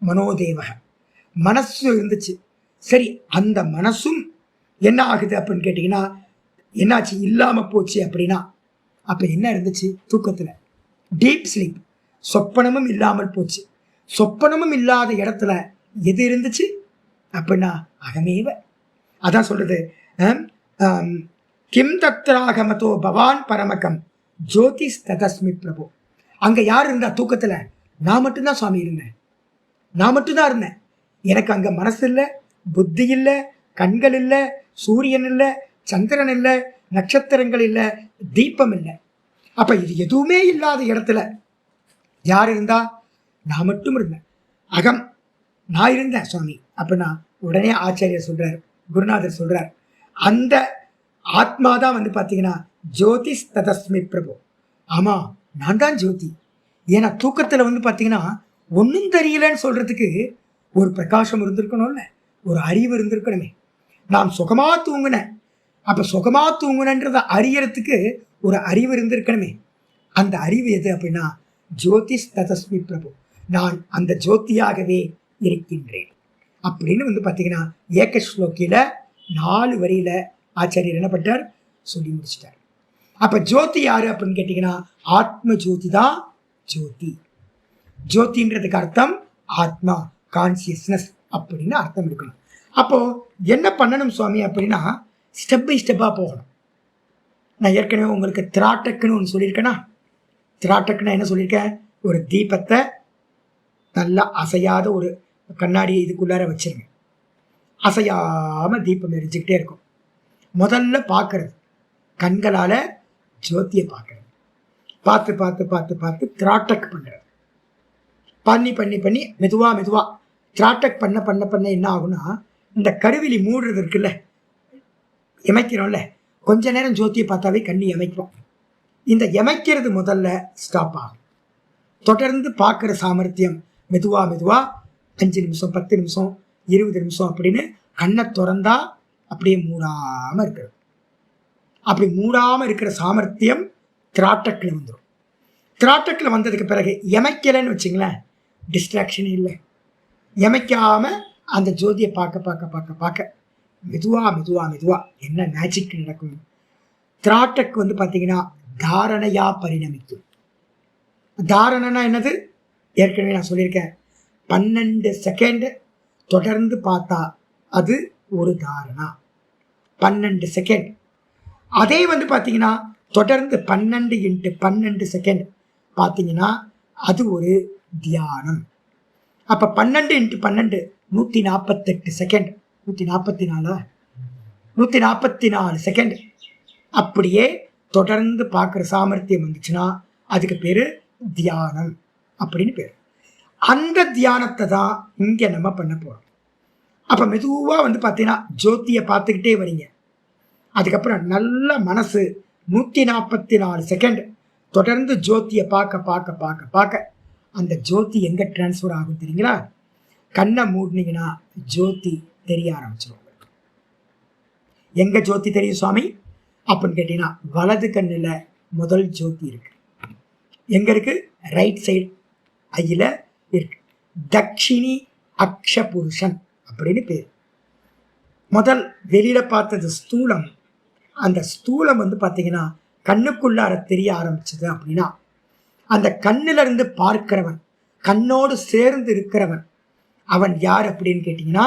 மனோதேவக, மனசு இருந்துச்சு. சரி, அந்த மனசும் என்ன ஆகுது அப்படின்னு கேட்டிங்கன்னா, என்னாச்சு? இல்லாமல் போச்சு. அப்படின்னா அப்போ என்ன இருந்துச்சு? தூக்கத்தில் டீப் ஸ்லீப், சொப்பனமும் இல்லாமல் போச்சு. சொப்பனமும் இல்லாத இடத்துல எது இருந்துச்சு அப்படின்னா அகமேவ. அதான் சொல்றது, கிம் தத்ராகமதோ பவான் பரமகம் ஜோதிஸ் ததஸ்மி பிரபு. அங்கே யார் இருந்தா தூக்கத்தில்? நான் மட்டும்தான் சுவாமி இருந்தேன், நான் மட்டும்தான் இருந்தேன். எனக்கு அங்கே மனசு இல்லை, புத்தி இல்லை, கண்கள் இல்லை, சூரியன் இல்லை, சந்திரன் இல்லை, நட்சத்திரங்கள் இல்லை, தீபம் இல்லை. அப்போ இது எதுவுமே இல்லாத இடத்துல யார் இருந்தா? நான் மட்டும் இருந்தேன், அகம், நான் இருந்தேன் சுவாமி அப்படின்னா உடனே ஆச்சாரியர் சொல்றார், குருநாதர் சொல்றார், அந்த ஆத்மா தான் பார்த்தீங்கன்னா ஜோதிஸ் ததஸ்மி பிரபு. ஆமாம், நான் தான் ஜோதி. ஏன்னா தூக்கத்தில் பார்த்தீங்கன்னா ஒன்றும் தெரியலன்னு சொல்றதுக்கு ஒரு பிரகாசம் இருந்திருக்கணும்ல, ஒரு அறிவு இருந்திருக்கணுமே. நான் சுகமாக தூங்கினேன், அப்போ சுகமாக தூங்குனன்றதை அறியறதுக்கு ஒரு அறிவு இருந்திருக்கணுமே. அந்த அறிவு எது அப்படின்னா ஜோதிஸ் ததஸ்மி பிரபு, நான் அந்த ஜோதியாகவே இருக்கின்றேன் அப்படின்னு பார்த்தீங்கன்னா ஏக ஸ்லோக்கியில் 4 வரியில் ஆச்சாரியர் என்ன பண்ணார்? சொல்லி முடிச்சிட்டார். அப்போ ஜோதி யாரு அப்படின்னு கேட்டிங்கன்னா ஆத்ம ஜோதி தான் ஜோதி. ஜோதின்றதுக்கு அர்த்தம் ஆத்மா, கான்சியஸ்னஸ் அப்படின்னு அர்த்தம் எடுக்கணும். அப்போது என்ன பண்ணணும் சுவாமி அப்படின்னா ஸ்டெப் பை ஸ்டெப்பாக போகணும். நான் ஏற்கனவே உங்களுக்கு திராட்டக்குன்னு ஒன்று சொல்லியிருக்கேன்னா, திராட்டக்குன்னு என்ன சொல்லியிருக்கேன்? ஒரு தீபத்தை நல்லா அசையாத ஒரு கண்ணாடியை இதுக்குள்ளார வச்சிருங்க. அசையாமல் தீபம் எரிஞ்சுக்கிட்டே இருக்கும். முதல்ல பார்க்கறது கண்களால் ஜோதியை பார்க்கறது. பார்த்து பார்த்து பார்த்து பார்த்து த்ராட்டக் பண்ணுறது. பண்ணி பண்ணி பண்ணி மெதுவாக த்ராட்டக் பண்ண பண்ண பண்ண என்ன ஆகும்னா, இந்த கருவிழி மூடுறது இருக்குல்ல, இமைக்கிறோம்ல, கொஞ்ச நேரம் ஜோதியை பார்த்தாவே கண்ணி இமைக்கும். இந்த இமைக்கிறது முதல்ல ஸ்டாப் ஆகும். தொடர்ந்து பார்க்குற சாமர்த்தியம் மெதுவாக 5 நிமிஷம் 10 நிமிஷம் 20 நிமிஷம் அப்படின்னு கண்ணை திறந்தா அப்படியே மூடாமல் இருக்கிறது. அப்படி மூடாமல் இருக்கிற சாமர்த்தியம் திராட்டக்கில் வந்துடும். திராட்டக்கில் வந்ததுக்கு பிறகு எமைக்கலைன்னு வச்சுங்களேன், டிஸ்ட்ராக்ஷனே இல்லை. எமைக்காமல் அந்த ஜோதியை பார்க்க பார்க்க பார்க்க பார்க்க மெதுவாக என்ன மேஜிக் நடக்கும். திராட்டக்கு வந்து பார்த்தீங்கன்னா தாரணையாக பரிணமிக்கும். தாரணனா என்னது? ஏற்கனவே நான் சொல்லியிருக்கேன், 12 செகண்ட் தொடர்ந்து பார்த்தா அது ஒரு தாரணா. 12 செகண்ட். அதே வந்து பார்த்தீங்கன்னா தொடர்ந்து 12 × 12 செகண்ட் பார்த்தீங்கன்னா அது ஒரு தியானம். அப்போ 12 × 12 148 செகண்ட். 144 செகண்ட் அப்படியே தொடர்ந்து பார்க்குற சாமர்த்தியம் வந்துச்சுன்னா அதுக்கு பேர் தியானம் அப்படின்னு பேர். அந்த தியானத்தை தான் இங்கே நம்ம பண்ண போகிறோம். அப்போ மெதுவாக வந்து பார்த்தீங்கன்னா ஜோதியை பார்த்துக்கிட்டே வரீங்க. அதுக்கப்புறம் நல்ல மனசு 144 செகண்ட் தொடர்ந்து ஜோதியை பார்க்க பார்க்க பார்க்க பார்க்க அந்த ஜோதி எங்கே டிரான்ஸ்ஃபர் ஆகும் தெரியுங்களா? கண்ணை மூடினீங்கன்னா ஜோதி தெரிய ஆரம்பிச்சிடும். எங்கே ஜோதி தெரியும் சுவாமி அப்படின்னு கேட்டீங்கன்னா, வலது கண்ணில் முதல் ஜோதி இருக்கு. எங்கே இருக்கு? ரைட் சைடு ஐயில் இருக்கு. தக்ஷிணி அக்ஷ புருஷன் அப்படின்னு பேர். முதல் வெளியில் பார்த்தது ஸ்தூலம். அந்த ஸ்தூலம் வந்து பார்த்தீங்கன்னா கண்ணுக்குள்ளார தெரிய ஆரம்பிச்சது அப்படின்னா, அந்த கண்ணிலிருந்து பார்க்கிறவன், கண்ணோடு சேர்ந்து இருக்கிறவன், அவன் யார் அப்படின்னு கேட்டிங்கன்னா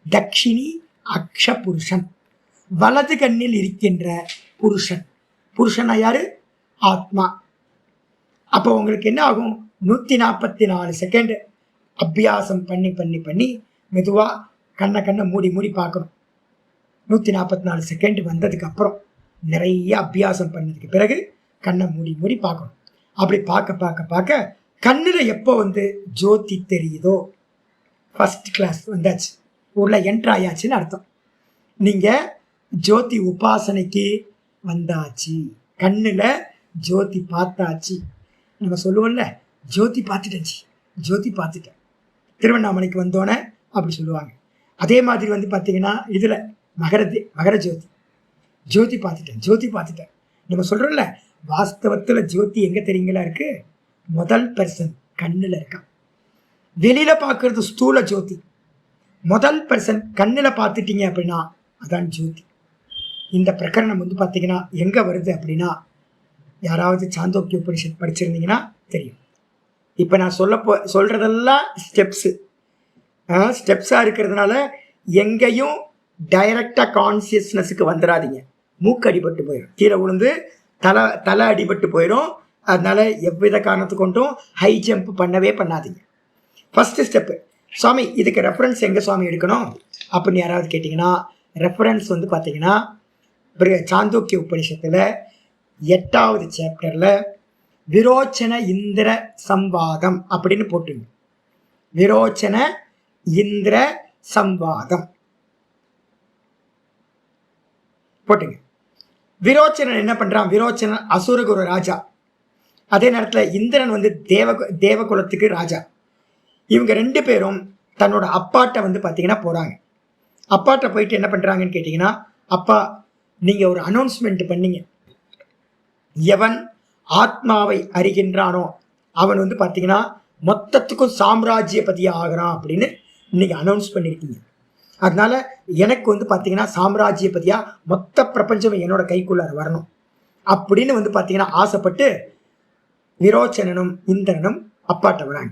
தக்ஷிணி அக்ஷ புருஷன். வலது கண்ணில் இருக்கின்ற புருஷன். புருஷனா யாரு? ஆத்மா. அப்போ உங்களுக்கு என்ன ஆகும்? 144 செகண்ட் அபியாசம் பண்ணி பண்ணி பண்ணி மெதுவாக கண்ணை மூடி பார்க்கணும். 144 செகண்ட் வந்ததுக்கு அப்புறம் நிறைய அபியாசம் பண்ணதுக்கு பிறகு கண்ணை மூடி பார்க்கணும். அப்படி பார்க்க பார்க்க பார்க்க கண்ணில் எப்போ வந்து ஜோதி தெரியுதோ ஃபர்ஸ்ட் கிளாஸ் வந்தாச்சு, உள்ள என்ட்ரு ஆயாச்சுன்னு அர்த்தம். நீங்கள் ஜோதி உபாசனைக்கு வந்தாச்சு, கண்ணில் ஜோதி பார்த்தாச்சு. நம்ம சொல்லுவோம்ல, ஜோதி பார்த்துட்டேன் திருவண்ணாமலைக்கு வந்தோன்னே அப்படி சொல்லுவாங்க. அதே மாதிரி வந்து பார்த்தீங்கன்னா இதில் மகர ஜோதி பார்த்துட்டேன் நம்ம சொல்கிறோம்ல, வாஸ்தவத்தில் ஜோதி எங்கே தெரியுங்களா இருக்கு? முதல் பர்சன் கண்ணில் இருக்கான். வெளியில் பார்க்கறது ஸ்தூல ஜோதி. முதல் பர்சன் கண்ணில் பார்த்துட்டீங்க அப்படின்னா அதான் ஜோதி. இந்த பிரகரணம் வந்து பார்த்தீங்கன்னா எங்கே வருது அப்படின்னா, யாராவது சாந்தோக்கிய உபனிஷத் படிச்சிருந்தீங்கன்னா தெரியும். இப்போ நான் சொல்கிறதெல்லாம் ஸ்டெப்ஸாக இருக்கிறதுனால எங்கேயும் டைரக்டாக கான்சியஸ்னஸுக்கு வந்துடாதீங்க. மூக்கு அடிபட்டு போயிடும், கீழே விழுந்து தலை அடிபட்டு போயிடும். அதனால எவ்வித காரணத்து கொண்டும் ஹை ஜம்ப் பண்ணாதீங்க. ஃபஸ்ட்டு ஸ்டெப்பு, சுவாமி இதுக்கு ரெஃபரன்ஸ் எங்கே சுவாமி எடுக்கணும் அப்படின்னு யாராவது கேட்டிங்கன்னா, ரெஃபரன்ஸ் வந்து பார்த்தீங்கன்னா சாந்தோக்கிய உபனிஷத்தில் 8வது சாப்டரில் விரோச்சன இந்திர சம்வாதம் அப்படின்னு போட்டுங்க. விரோச்சன இந்திர சம்வாதம் போட்டுங்க. விரோச்சனன் என்ன பண்ணுறான்? விரோச்சனன் அசுரகுரு ராஜா. அதே நேரத்தில் இந்திரன் வந்து தேவகுலத்துக்கு ராஜா. இவங்க 2 பேரும் தன்னோட அப்பாட்ட வந்து பார்த்தீங்கன்னா போகிறாங்க. அப்பாட்ட போயிட்டு என்ன பண்ணுறாங்கன்னு கேட்டிங்கன்னா, அப்பா நீங்கள் ஒரு அனௌன்ஸ்மெண்ட் பண்ணீங்க, எவன் ஆத்மாவை அறிகின்றானோ அவன் வந்து பார்த்தீங்கன்னா மொத்தத்துக்கும் சாம்ராஜ்யபதியாக ஆகிறான் அப்படின்னு நீங்கள் அனௌன்ஸ் பண்ணியிருக்கீங்க. அதனால எனக்கு வந்து பார்த்தீங்கன்னா சாம்ராஜ்யபதியாக மொத்த பிரபஞ்சம் என்னோட கைக்குள்ளார வரணும் அப்படின்னு வந்து பார்த்தீங்கன்னா ஆசைப்பட்டு விரோச்சனனும் இந்திரனும் அப்பாட்ட வராங்க.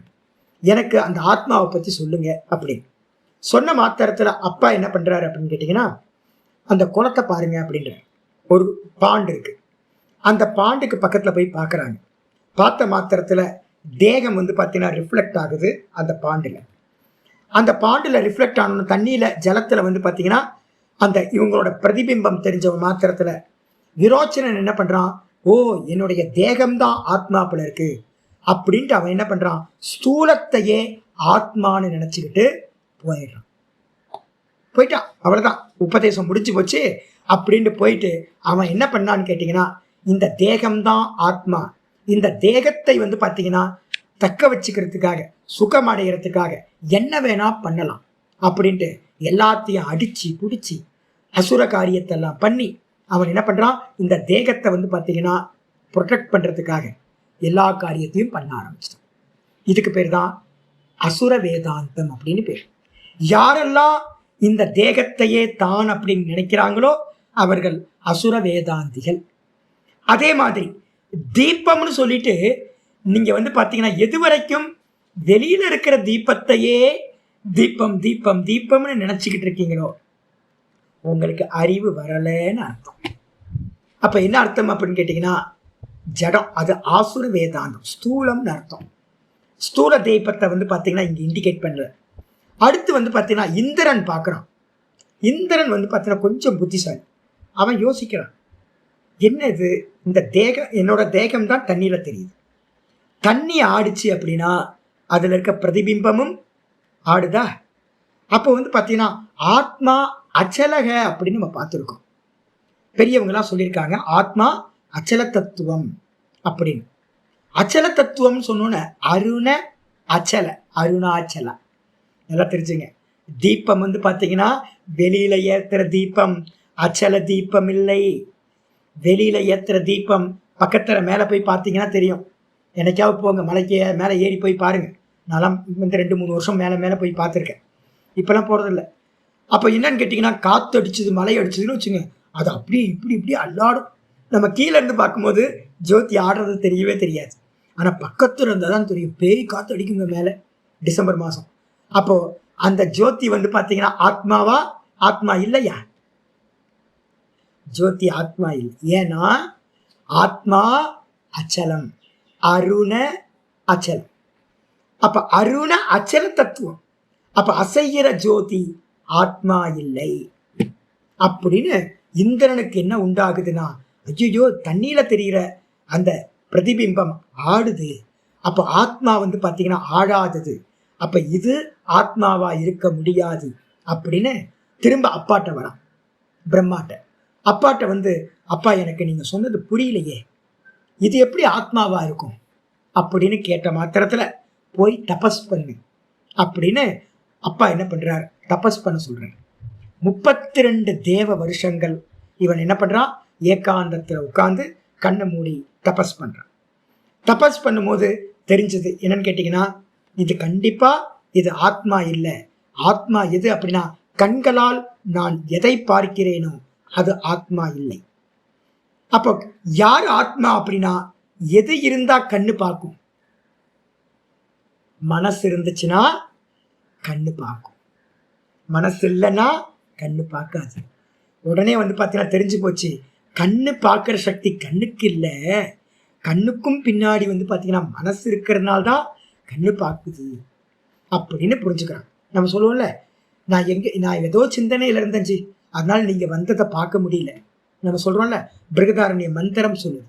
எனக்கு அந்த ஆத்மாவை பற்றி சொல்லுங்க அப்படின்னு சொன்ன மாத்திரத்தில் அப்பா என்ன பண்ணுறாரு அப்படின்னு கேட்டிங்கன்னா, அந்த குளத்தை பாருங்க அப்படின்ற ஒரு பாண்டு இருக்குது. அந்த பாண்டுக்கு பக்கத்தில் போய் பார்க்குறாங்க. பார்த்த மாத்திரத்தில் தேகம் வந்து பார்த்தீங்கன்னா ரிஃப்ளெக்ட் ஆகுது அந்த பாண்டில். அந்த பாண்டில் ரிஃப்ளெக்ட் ஆன தண்ணியில் ஜலத்தில் வந்து பார்த்தீங்கன்னா அந்த இவங்களோட பிரதிபிம்பம் தெரிஞ்ச மாத்திரத்தில் விரோச்சனன் என்ன பண்ணுறான், ஓ என்னுடைய தேகம்தான் ஆத்மாப்பில் இருக்கு அப்படின்ட்டு அவன் என்ன பண்ணுறான், ஸ்தூலத்தையே ஆத்மான்னு நினச்சிக்கிட்டு போயிட்டான். அவ்வளோதான், உபதேசம் முடிச்சு போச்சு அப்படின்ட்டு போயிட்டு அவன் என்ன பண்ணான்னு கேட்டிங்கன்னா, இந்த தேகம்தான் ஆத்மா, இந்த தேகத்தை வந்து பார்த்தீங்கன்னா தக்க வச்சுக்கிறதுக்காக சுகம் அடைகிறதுக்காக என்ன வேணா பண்ணலாம் அப்படின்ட்டு எல்லாத்தையும் அடிச்சு பிடிச்சி அசுர காரியத்தெல்லாம் பண்ணி அவன் என்ன பண்ணுறான், இந்த தேகத்தை வந்து பார்த்தீங்கன்னா ப்ரொடெக்ட் பண்ணுறதுக்காக எல்லா காரியத்தையும் பண்ண ஆரம்பிச்சிட்டான். இதுக்கு பேர் தான் அசுர வேதாந்தம் அப்படின்னு பேர். யாரெல்லாம் இந்த தேகத்தையே தான் அப்படின்னு நினைக்கிறாங்களோ அவர்கள் அசுர வேதாந்திகள். அதே மாதிரி தீபம்னு சொல்லிட்டு நீங்கள் வந்து பார்த்தீங்கன்னா எது வரைக்கும் வெளியில் இருக்கிற தீபத்தையே தீபம் தீபம் தீபம்னு நினச்சிக்கிட்டு இருக்கீங்களோ உங்களுக்கு அறிவு வரலைன்னு அர்த்தம். அப்போ என்ன அர்த்தம் அப்படின்னு கேட்டிங்கன்னா, ஜடம், அது ஆசுர வேதாந்தம், ஸ்தூலம்னு அர்த்தம். ஸ்தூல தீபத்தை வந்து பார்த்தீங்கன்னா இங்கே இண்டிகேட் பண்ணுற. அடுத்து வந்து பார்த்தீங்கன்னா இந்திரன் பார்க்குறான். இந்திரன் வந்து பார்த்தீங்கன்னா கொஞ்சம் புத்திசாலி. அவன் யோசிக்கிறான், என்ன இது, இந்த தேகம், என்னோட தேகம் தான் தண்ணியில் தெரியுது, தண்ணி ஆடிச்சு அப்படின்னா அதில் இருக்க பிரதிபிம்பமும் ஆடுதா. அப்போ வந்து பார்த்தீங்கன்னா ஆத்மா அச்சலக அப்படின்னு நம்ம பார்த்துருக்கோம். பெரியவங்களாம் சொல்லியிருக்காங்க ஆத்மா அச்சல தத்துவம் அப்படின்னு. அச்சல தத்துவம்னு சொன்னோன்னே அருண அச்சல, அருணாச்சல நல்லா தெரிஞ்சுங்க. தீபம் வந்து பார்த்தீங்கன்னா வெளியில ஏற்றுற தீபம் அச்சல தீபம் இல்லை. வெளியில ஏற்றுற தீபம் பக்கத்தில் மேலே போய் பார்த்தீங்கன்னா தெரியும். என்னைக்காவது போங்க, மலைக்கு மேலே ஏறி போய் பாருங்கள். நான்லாம் இந்த 2-3 வருஷம் மேலே போய் பார்த்துருக்கேன். இப்போலாம் போகிறதில்ல. அப்போ என்னன்னு கேட்டிங்கன்னா, காற்று அடிச்சது மழை அடிச்சதுன்னு வச்சுங்க, அது அப்படியே இப்படி அல்லாடும். நம்ம கீழே இருந்து பார்க்கும்போது ஜோதி ஆடுறது தெரியவே தெரியாது. ஆனால் பக்கத்தில் இருந்தால் தான் தெரியும், பேய் காற்று அடிக்குங்க மேலே டிசம்பர் மாதம். அப்போது அந்த ஜோதி வந்து பார்த்தீங்கன்னா ஆத்மாவா, ஆத்மா இல்லையா? ஜோதி ஆத்மா இல்லை. ஏன்னா ஆத்மா அச்சலம், அருண அச்சலம். அப்ப அருண அச்சல தத்துவம். அப்ப அசைகிற ஜோதி ஆத்மா இல்லை அப்படின்னு இந்திரனுக்கு என்ன உண்டாகுதுன்னா, ஐயோ தண்ணியில தெரிகிற அந்த பிரதிபிம்பம் ஆடுது, அப்ப ஆத்மா வந்து பார்த்தீங்கன்னா ஆடாதது, அப்ப இது ஆத்மாவா இருக்க முடியாது அப்படின்னு திரும்ப அப்பாட்ட வரான், பிரம்மாட்ட. அப்பாட்ட வந்து, அப்பா எனக்கு நீங்க சொன்னது புரியலையே, இது எப்படி ஆத்மாவா இருக்கும் அப்படின்னு கேட்ட மாத்திரத்துல போய் தபஸ் பண்ணு அப்படின்னு அப்பா என்ன பண்றார், தபஸ் பண்ண சொல்றார். 32 தேவ வருஷங்கள் இவன் என்ன பண்றான், ஏகாந்தத்தில் உட்கார்ந்து கண்ணை மூடி தபஸ் பண்றான். தபஸ் பண்ணும்போது தெரிஞ்சது என்னன்னு கேட்டீங்கன்னா, இது கண்டிப்பா இது ஆத்மா இல்லை. ஆத்மா எது அப்படின்னா, கண்களால் நான் எதை பார்க்கிறேனோ அது ஆத்மா இல்லை. அப்போ யார் ஆத்மா அப்படின்னா, எது இருந்தா கண்ணு பார்க்கும், மனசு இருந்துச்சுன்னா கண்ணு பார்க்கும், மனசு இல்லைன்னா கண்ணு பார்க்காது. உடனே வந்து பார்த்தீங்கன்னா தெரிஞ்சு போச்சு, கண்ணு பார்க்குற சக்தி கண்ணுக்கு இல்லை, கண்ணுக்கும் பின்னாடி வந்து பார்த்தீங்கன்னா மனசு இருக்கிறதுனால தான் கண்ணு பார்க்குது அப்படின்னு புரிஞ்சுக்கிறான். நம்ம சொல்லுவோம்ல, நான் ஏதோ சிந்தனையில் இருந்தேன்ச்சு, அதனால நீங்கள் வந்ததை பார்க்க முடியல. நம்ம சொல்கிறோம்ல, பிருகதாரண்ய மந்திரம் சொல்லுது.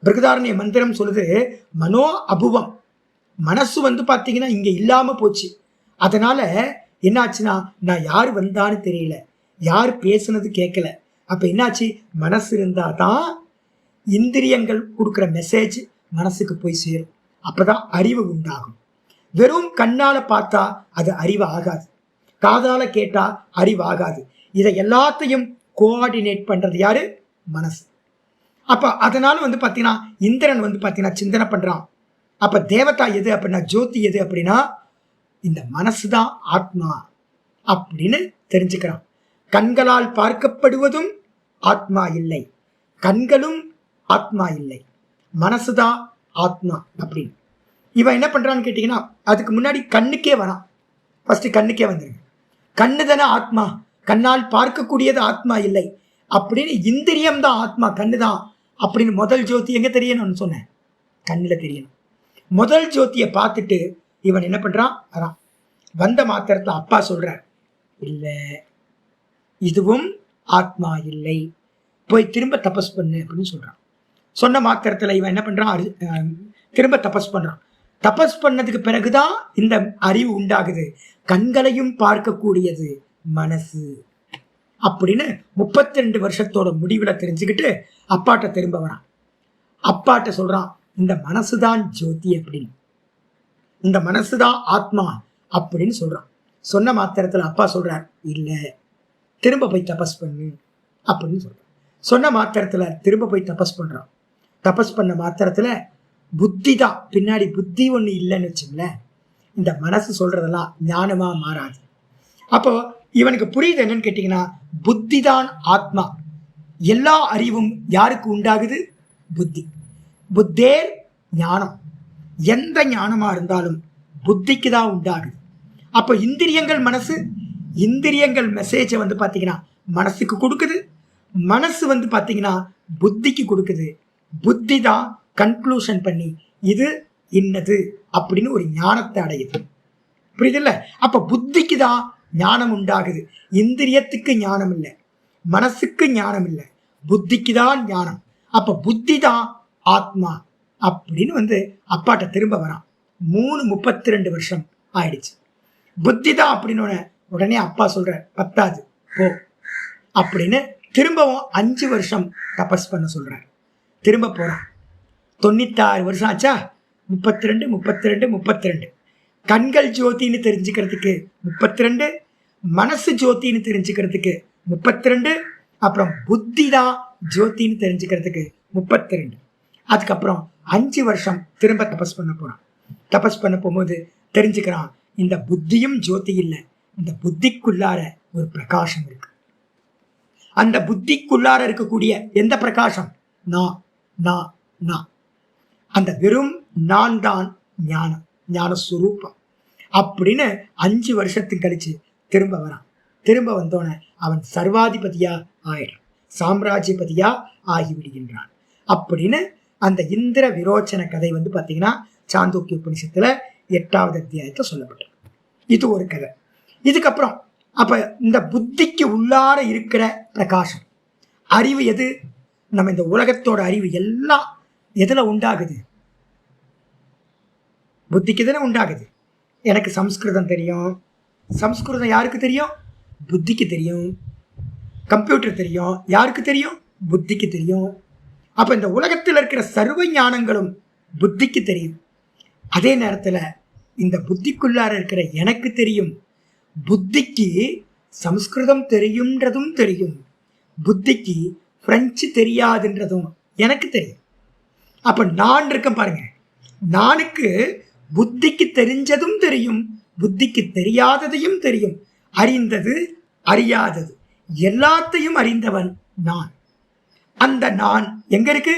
பிருகதாரண்ய மந்திரம் சொல்லுது, மனோ அபுவம், மனசு வந்து பார்த்தீங்கன்னா இங்கே இல்லாமல் போச்சு. அதனால என்னாச்சுன்னா, நான் யார் வந்தான்னு தெரியல, யார் பேசுனது கேட்கல. அப்போ என்னாச்சு, மனசு இருந்தால் தான் இந்திரியங்கள் கொடுக்குற மெசேஜ் மனசுக்கு போய் சேரும். அப்போதான் அறிவு உண்டாகும். வெறும் கண்ணால் பார்த்தா அது அறிவு ஆகாது, காதால் கேட்டால் அறிவு ஆகாது. இதை எல்லாத்தையும் கோஆர்டினேட் பண்ணுறது யாரு, மனசு. அப்போ அதனால வந்து பார்த்தீங்கன்னா இந்திரன் வந்து பார்த்தீங்கன்னா சிந்தனை பண்ணுறான். அப்போ தேவதா எது அப்படின்னா, ஜோதி எது அப்படின்னா, இந்த மனசு தான் ஆத்மா அப்படின்னு தெரிஞ்சுக்கிறான். கண்களால் பார்க்கப்படுவதும் ஆத்மா இல்லை, கண்களும் ஆத்மா இல்லை, மனசுதான் ஆத்மா அப்படின்னு. இவன் என்ன பண்றான்னு கேட்டீங்கன்னா, அதுக்கு முன்னாடி கண்ணுக்கே வரான். ஃபர்ஸ்ட் கண்ணுக்கே வந்துருங்க. கண்ணு தானே ஆத்மா, கண்ணால் பார்க்கக்கூடியது ஆத்மா இல்லை அப்படின்னு, இந்திரியம் தான் ஆத்மா, கண்ணு தான் அப்படின்னு முதல் ஜோதி எங்க தெரியணும்னு சொன்னேன், கண்ணில் தெரியணும். முதல் ஜோதியை பார்த்துட்டு இவன் என்ன பண்றான், வரான். வந்த மாத்திரத்துல அப்பா சொல்றார், இல்ல இதுவும் ஆத்மா இல்லை, போய் திரும்ப தபஸ் பண்ணு அப்படின்னு சொல்றான். சொன்ன மாத்திரத்துல இவன் என்ன பண்றான், திரும்ப தபஸ் பண்றான். தபஸ் பண்ணதுக்கு பிறகுதான் இந்த அறிவு உண்டாகுது. கண்களையும் பார்க்கக்கூடியது மனசு அப்படின்னு 32 வருஷத்தோட முடிவுல தெரிஞ்சுக்கிட்டு அப்பாட்ட திரும்ப வரான். அப்பாட்ட சொல்றான், இந்த மனசுதான் ஜோதி அப்படின்னு, இந்த மனசுதான் ஆத்மா அப்படின்னு சொல்றான். சொன்ன மாத்திரத்துல அப்பா சொல்றார், இல்ல திரும்ப போய் தபஸ் பண்ணு அப்படின்னு சொல்றான். சொன்ன மாத்திரத்துல திரும்ப போய் தபஸ் பண்றான். தபஸ் பண்ண மாத்திரத்துல புத்தி தான், பின்னாடி புத்தி ஒண்ணு இல்லைன்னு வச்சுங்களேன், இந்த மனசு சொல்றதெல்லாம் ஞானமா மாறாது. அப்போ இவனுக்கு புரியுது என்னன்னு கேட்டீங்கன்னா, புத்தி தான் ஆத்மா. எல்லா அறிவும் யாருக்கு உண்டாகுது, புத்தி. புத்தேர் ஞானம், எந்த ஞானமா இருந்தாலும் புத்திக்கு தான் உண்டாகுது. அப்போ இந்திரியங்கள் மனசு, இந்திரியங்கள் மெசேஜை வந்து பார்த்தீங்கன்னா மனசுக்கு கொடுக்குது, மனசு வந்து பார்த்தீங்கன்னா புத்திக்கு கொடுக்குது. புத்தி தான் கன்க்ளூஷன் பண்ணி இது இன்னது அப்படின்னு ஒரு ஞானத்தை அடையுது. புரியுதுல்ல? அப்ப புத்திக்கு தான் ஞானம் உண்டாகுது. இந்திரியத்துக்கு ஞானம் இல்லை, மனசுக்கு ஞானம் இல்லை, புத்திக்கு தான் ஞானம். அப்ப புத்தி தான் ஆத்மா அப்படின்னு வந்து அப்பாட்ட திரும்ப வரான். 32 வருஷம் ஆயிடுச்சு. புத்தி தான் அப்படின்னு உடனே அப்பா சொல்ற, பத்தாது போ அப்படின்னு திரும்பவும் 5 வருஷம் தபஸ் பண்ண சொல்றாரு. திரும்ப போறான். 96 வருஷம் ஆச்சா, 32 32 32. கண்கள் ஜோதின்னு தெரிஞ்சுக்கிறதுக்கு 32, மனசு ஜோதின்னு தெரிஞ்சுக்கிறதுக்கு 32, அப்புறம் புத்தி தான் ஜோதின்னு தெரிஞ்சுக்கிறதுக்கு 32. அதுக்கப்புறம் 5 வருஷம் திரும்ப தபஸ் பண்ண போறான். தபஸ் பண்ண போகும்போது தெரிஞ்சுக்கிறான், இந்த புத்தியும் ஜோதி இல்லை, இந்த புத்திக்குள்ளார ஒரு பிரகாசம் இருக்கு. அந்த புத்திக்குள்ளார இருக்கக்கூடிய எந்த பிரகாசம், நான் நான் நான், அந்த வெறும் நான் தான் ஞானம், ஞானஸ்வரூபம் அப்படின்னு 5 வருஷத்துக்கு கழிச்சு திரும்ப வரான். திரும்ப வந்தோன அவன் சர்வாதிபதியா ஆயிடும், சாம்ராஜ்யபதியா ஆகிவிடுகின்றான் அப்படின்னு அந்த இந்திர விரோச்சன கதை வந்து பார்த்தீங்கன்னா சாந்தோக்கிய உபனிஷத்துல 8வது அத்தியாயத்தை சொல்லப்பட்டது. இது ஒரு கதை. இதுக்கப்புறம் அப்ப இந்த புத்திக்கு உள்ளார இருக்கிற பிரகாசம் அறிவு எது, நம்ம இந்த உலகத்தோட அறிவு எல்லாம் எதுல உண்டாகுது, புத்திக்கு தானே உண்டாகுது. எனக்கு சம்ஸ்கிருதம் தெரியும், சம்ஸ்கிருதம் யாருக்கு தெரியும், புத்திக்கு தெரியும். கம்ப்யூட்டர் தெரியும், யாருக்கு தெரியும், புத்திக்கு தெரியும். அப்ப இந்த உலகத்தில் இருக்கிற சர்வ ஞானங்களும் புத்திக்கு தெரியும். அதே நேரத்துல இந்த புத்திக்குள்ளார இருக்கிற எனக்கு தெரியும், புத்திக்கு சம்ஸ்கிருதம் தெரியும்ன்றதும் தெரியும், புத்திக்கு பிரெஞ்சு தெரியாதுன்றதும் எனக்கு தெரியும். அப்ப நான் இருக்கேன் பாருங்க, நானுக்கு புத்திக்கு தெரிஞ்சதும் தெரியும், புத்திக்கு தெரியாததையும் தெரியும். அறிந்தது அறியாதது எல்லாத்தையும் அறிந்தவன் நான். அந்த நான் எங்க இருக்கு,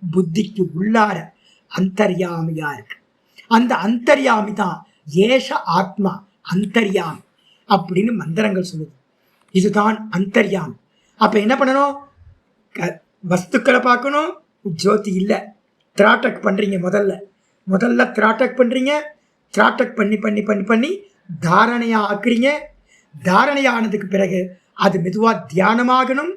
புத்திக்கு உள்ளார அந்தர்யாமியா இருக்கு. அந்த அந்தர்யாமி தான் ஏஷ ஆத்மா அந்தர்யாமி அப்படின்னு மந்திரங்கள் சொல்லுது. இதுதான் அந்தர்யாமி. அப்ப என்ன பண்ணணும், வஸ்துக்களை பார்க்கணும், ஜோதி இல்லை. திராட்டக் பண்றீங்க, முதல்ல திராட்டக் பண்றீங்க, திராட்டக் பண்ணி பண்ணி பண்ணி பண்ணி தாரணையா ஆக்குறீங்க. தாரணையானதுக்கு பிறகு அது மெதுவா தியானமாகணும்.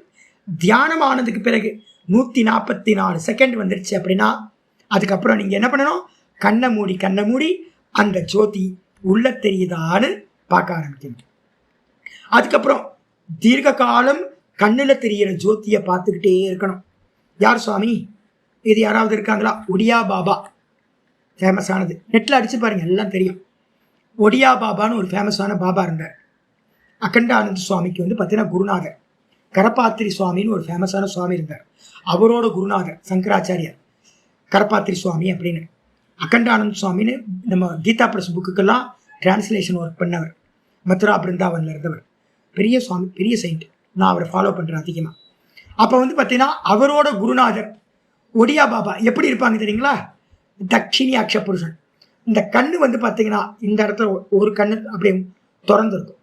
தியானமானதுக்கு பிறகு 144 செகண்ட் வந்துருச்சு அப்படின்னா அதுக்கப்புறம் நீங்க என்ன பண்ணணும், கண்ணை மூடி அந்த ஜோதி உள்ள தெரியுதான்னு பார்க்க ஆரம்பிக்கணும். அதுக்கப்புறம் தீர்க்க காலம் கண்ணுல தெரிகிற ஜோதியை பார்த்துக்கிட்டே இருக்கணும். யார் சுவாமி, இது யாராவது இருக்காங்களா? ஒடியா பாபா ஃபேமஸானது, நெட்டில் அடிச்சு பாருங்க எல்லாம் தெரியும். ஒடியா பாபான்னு ஒரு ஃபேமஸான பாபா இருந்தார். அகண்டானந்த சுவாமிக்கு வந்து பார்த்தீங்கன்னா குருநாதர். கரபாத்திரி சுவாமின்னு ஒரு ஃபேமஸான சுவாமி இருந்தார், அவரோட குருநாதர் சங்கராச்சாரியார் கரபாத்திரி சுவாமி அப்படின்னு. அகண்டானந்த சுவாமின்னு நம்ம கீதா பிரஸ் புக்குக்கெல்லாம் டிரான்ஸ்லேஷன் ஒர்க் பண்ணவர், மதுரா பிருந்தாவனில் இருந்தவர், பெரிய சுவாமி, பெரிய செயின்ட். நான் அவரை ஃபாலோ பண்ணுறேன் அதிகமாக. அப்போ வந்து பார்த்தீங்கன்னா அவரோட குருநாதர் ஒடியா பாபா எப்படி இருப்பாங்க தெரியுங்களா, தட்சிணி அக்ஷ புருஷன். இந்த கண்ணு வந்து பார்த்தீங்கன்னா இந்த இடத்துல ஒரு கண்ணு அப்படியே திறந்து இருக்கும்,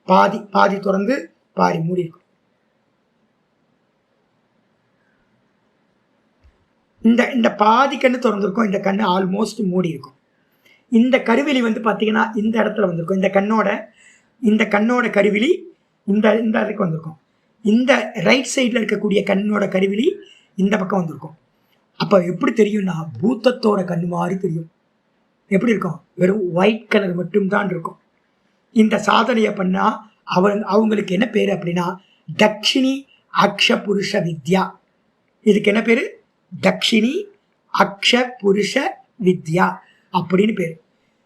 பாதி திறந்து பாதி மூடி இருக்கும். இந்த பாதி கண்ணு திறந்துருக்கும், இந்த கண்ணு ஆல்மோஸ்ட் மூடி இருக்கும். இந்த கருவிழி வந்து பார்த்தீங்கன்னா இந்த இடத்துல வந்திருக்கும். இந்த கண்ணோட கருவிழி இந்த இதுக்கு வந்திருக்கும். இந்த ரைட் சைடில் இருக்கக்கூடிய கண்ணோட கருவிழி இந்த பக்கம் வந்திருக்கும். அப்போ எப்படி தெரியும்னா பூத்தத்தோட கண்ணு மாதிரி தெரியும். எப்படி இருக்கும்? வெறும் ஒயிட் கலர் மட்டும்தான் இருக்கும். இந்த சாதனையை பண்ணால் அவங்களுக்கு என்ன பேர் அப்படின்னா தக்ஷிணி அக்ஷ புருஷ வித்யா. இதுக்கு என்ன பேர்? தக்ஷிணி அக்ஷ புருஷ வித்யா அப்படின்னு பேர்.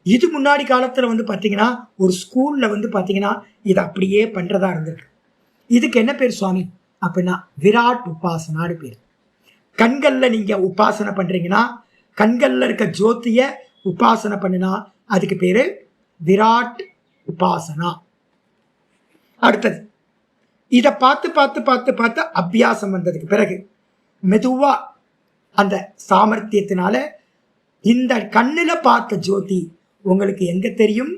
இது முன்னாடி காலத்தில் வந்து பார்த்தீங்கன்னா ஒரு ஸ்கூலில் வந்து பார்த்தீங்கன்னா இதை அப்படியே பண்ணுறதா இருந்திருக்கு. இதுக்கு என்ன பேர் சுவாமி அப்படின்னா விராட் உபாசனான்னு பேர். கண்களில் நீங்கள் உபாசனை பண்ணுறீங்கன்னா, கண்களில் இருக்க ஜோதியை உபாசனை பண்ணினா அதுக்கு பேர் விராட் உபாசனா. அடுத்தது இதை பார்த்து பார்த்து பார்த்து பார்த்து அபியாசம் வந்ததுக்கு பிறகு மெதுவா அந்த சாமர்த்தியத்தினால இந்த கண்ணில் பார்த்த ஜோதி உங்களுக்கு எங்க தெரியும்?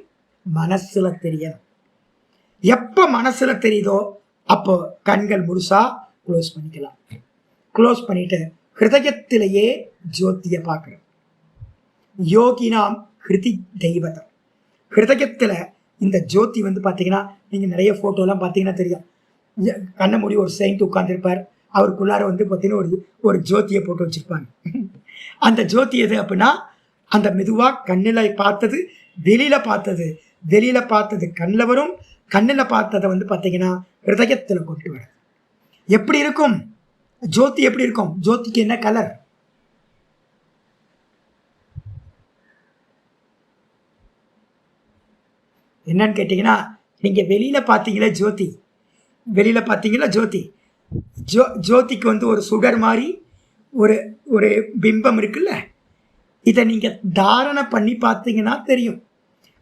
மனசுல தெரியும். எப்ப மனசுல தெரியுதோ அப்போ கண்கள் முழுசா க்ளோஸ் பண்ணிக்கலாம். க்ளோஸ் பண்ணிட்டு ஹிருதயத்திலேயே ஜோதியை பார்க்கணும். யோகினாம் ஹிருதி தெய்வதம். ஹிருதயத்தில் இந்த ஜோதி வந்து பார்த்தீங்கன்னா நீங்கள் நிறைய ஃபோட்டோலாம் பார்த்தீங்கன்னா தெரியும். கண்ண மூடி ஒரு செயின்ட் உட்கார்ந்துருப்பார். அவருக்குள்ளார வந்து பார்த்தீங்கன்னா ஒரு ஜோதியை போட்டு வச்சுருப்பாங்க. அந்த ஜோதி எது அப்படின்னா அந்த மெதுவாக கண்ணில் பார்த்தது வெளியில் பார்த்தது கண்ணில் வரும். கண்ணில் பார்த்ததை வந்து பார்த்தீங்கன்னா ஹிருதயத்தில் கொண்டு வர எப்படி இருக்கும்? ஜோதி எப்படி இருக்கும்? ஜோதிக்கு என்ன கலர்? என்னன்னு கேட்டிங்கன்னா நீங்கள் வெளியில் பார்த்தீங்களா ஜோதி, ஜோதிக்கு வந்து ஒரு சுடர் மாதிரி ஒரு பிம்பம் இருக்குல்ல, இதை நீங்கள் தாரணை பண்ணி பார்த்தீங்கன்னா தெரியும்.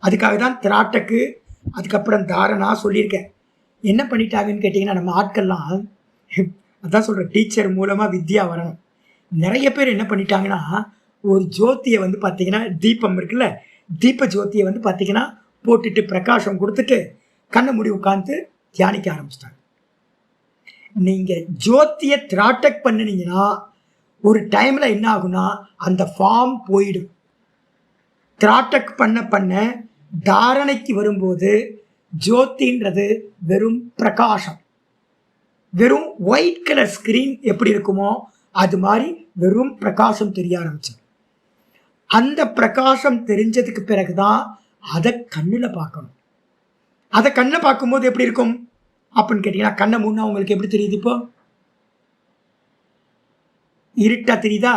அதுக்காக தான் திராட்டக்கு அதுக்கப்புறம் தாரணா சொல்லியிருக்கேன். என்ன பண்ணிட்டாங்கன்னு கேட்டிங்கன்னா நம்ம ஆட்கள்லாம் அதான் சொல்கிறேன், டீச்சர் மூலமாக வித்யா வரணும். நிறைய பேர் என்ன பண்ணிட்டாங்கன்னா ஒரு ஜோதியை வந்து பார்த்தீங்கன்னா தீபம் இருக்குல்ல, தீப ஜோதியை வந்து பார்த்தீங்கன்னா போட்டுட்டு பிரகாசம் கொடுத்துட்டு கண்ணை மூடி உட்காந்து தியானிக்க ஆரம்பிச்சிட்டாங்க. நீங்கள் ஜோதியை திராட்டக் பண்ணினீங்கன்னா ஒரு டைமில் என்ன ஆகுனா அந்த ஃபார்ம் போயிடும். திராட்டக் பண்ண தாரணைக்கு வரும்போது ஜோதின்றது வெறும் பிரகாசம், வெறும் ஒயிட் கலர் ஸ்கிரீன் எப்படி இருக்குமோ அது மாதிரி வெறும் பிரகாசம் தெரிய ஆரம்பிச்சு. அந்த பிரகாசம் தெரிஞ்சதுக்கு பிறகுதான் அதை கண்ணில் பார்க்கணும். அதை கண்ணில் பார்க்கும்போது எப்படி இருக்கும் அப்படின்னு கேட்டீங்கன்னா, கண்ணை மூணா உங்களுக்கு எப்படி தெரியுது? இப்போ இருட்டா தெரியுதா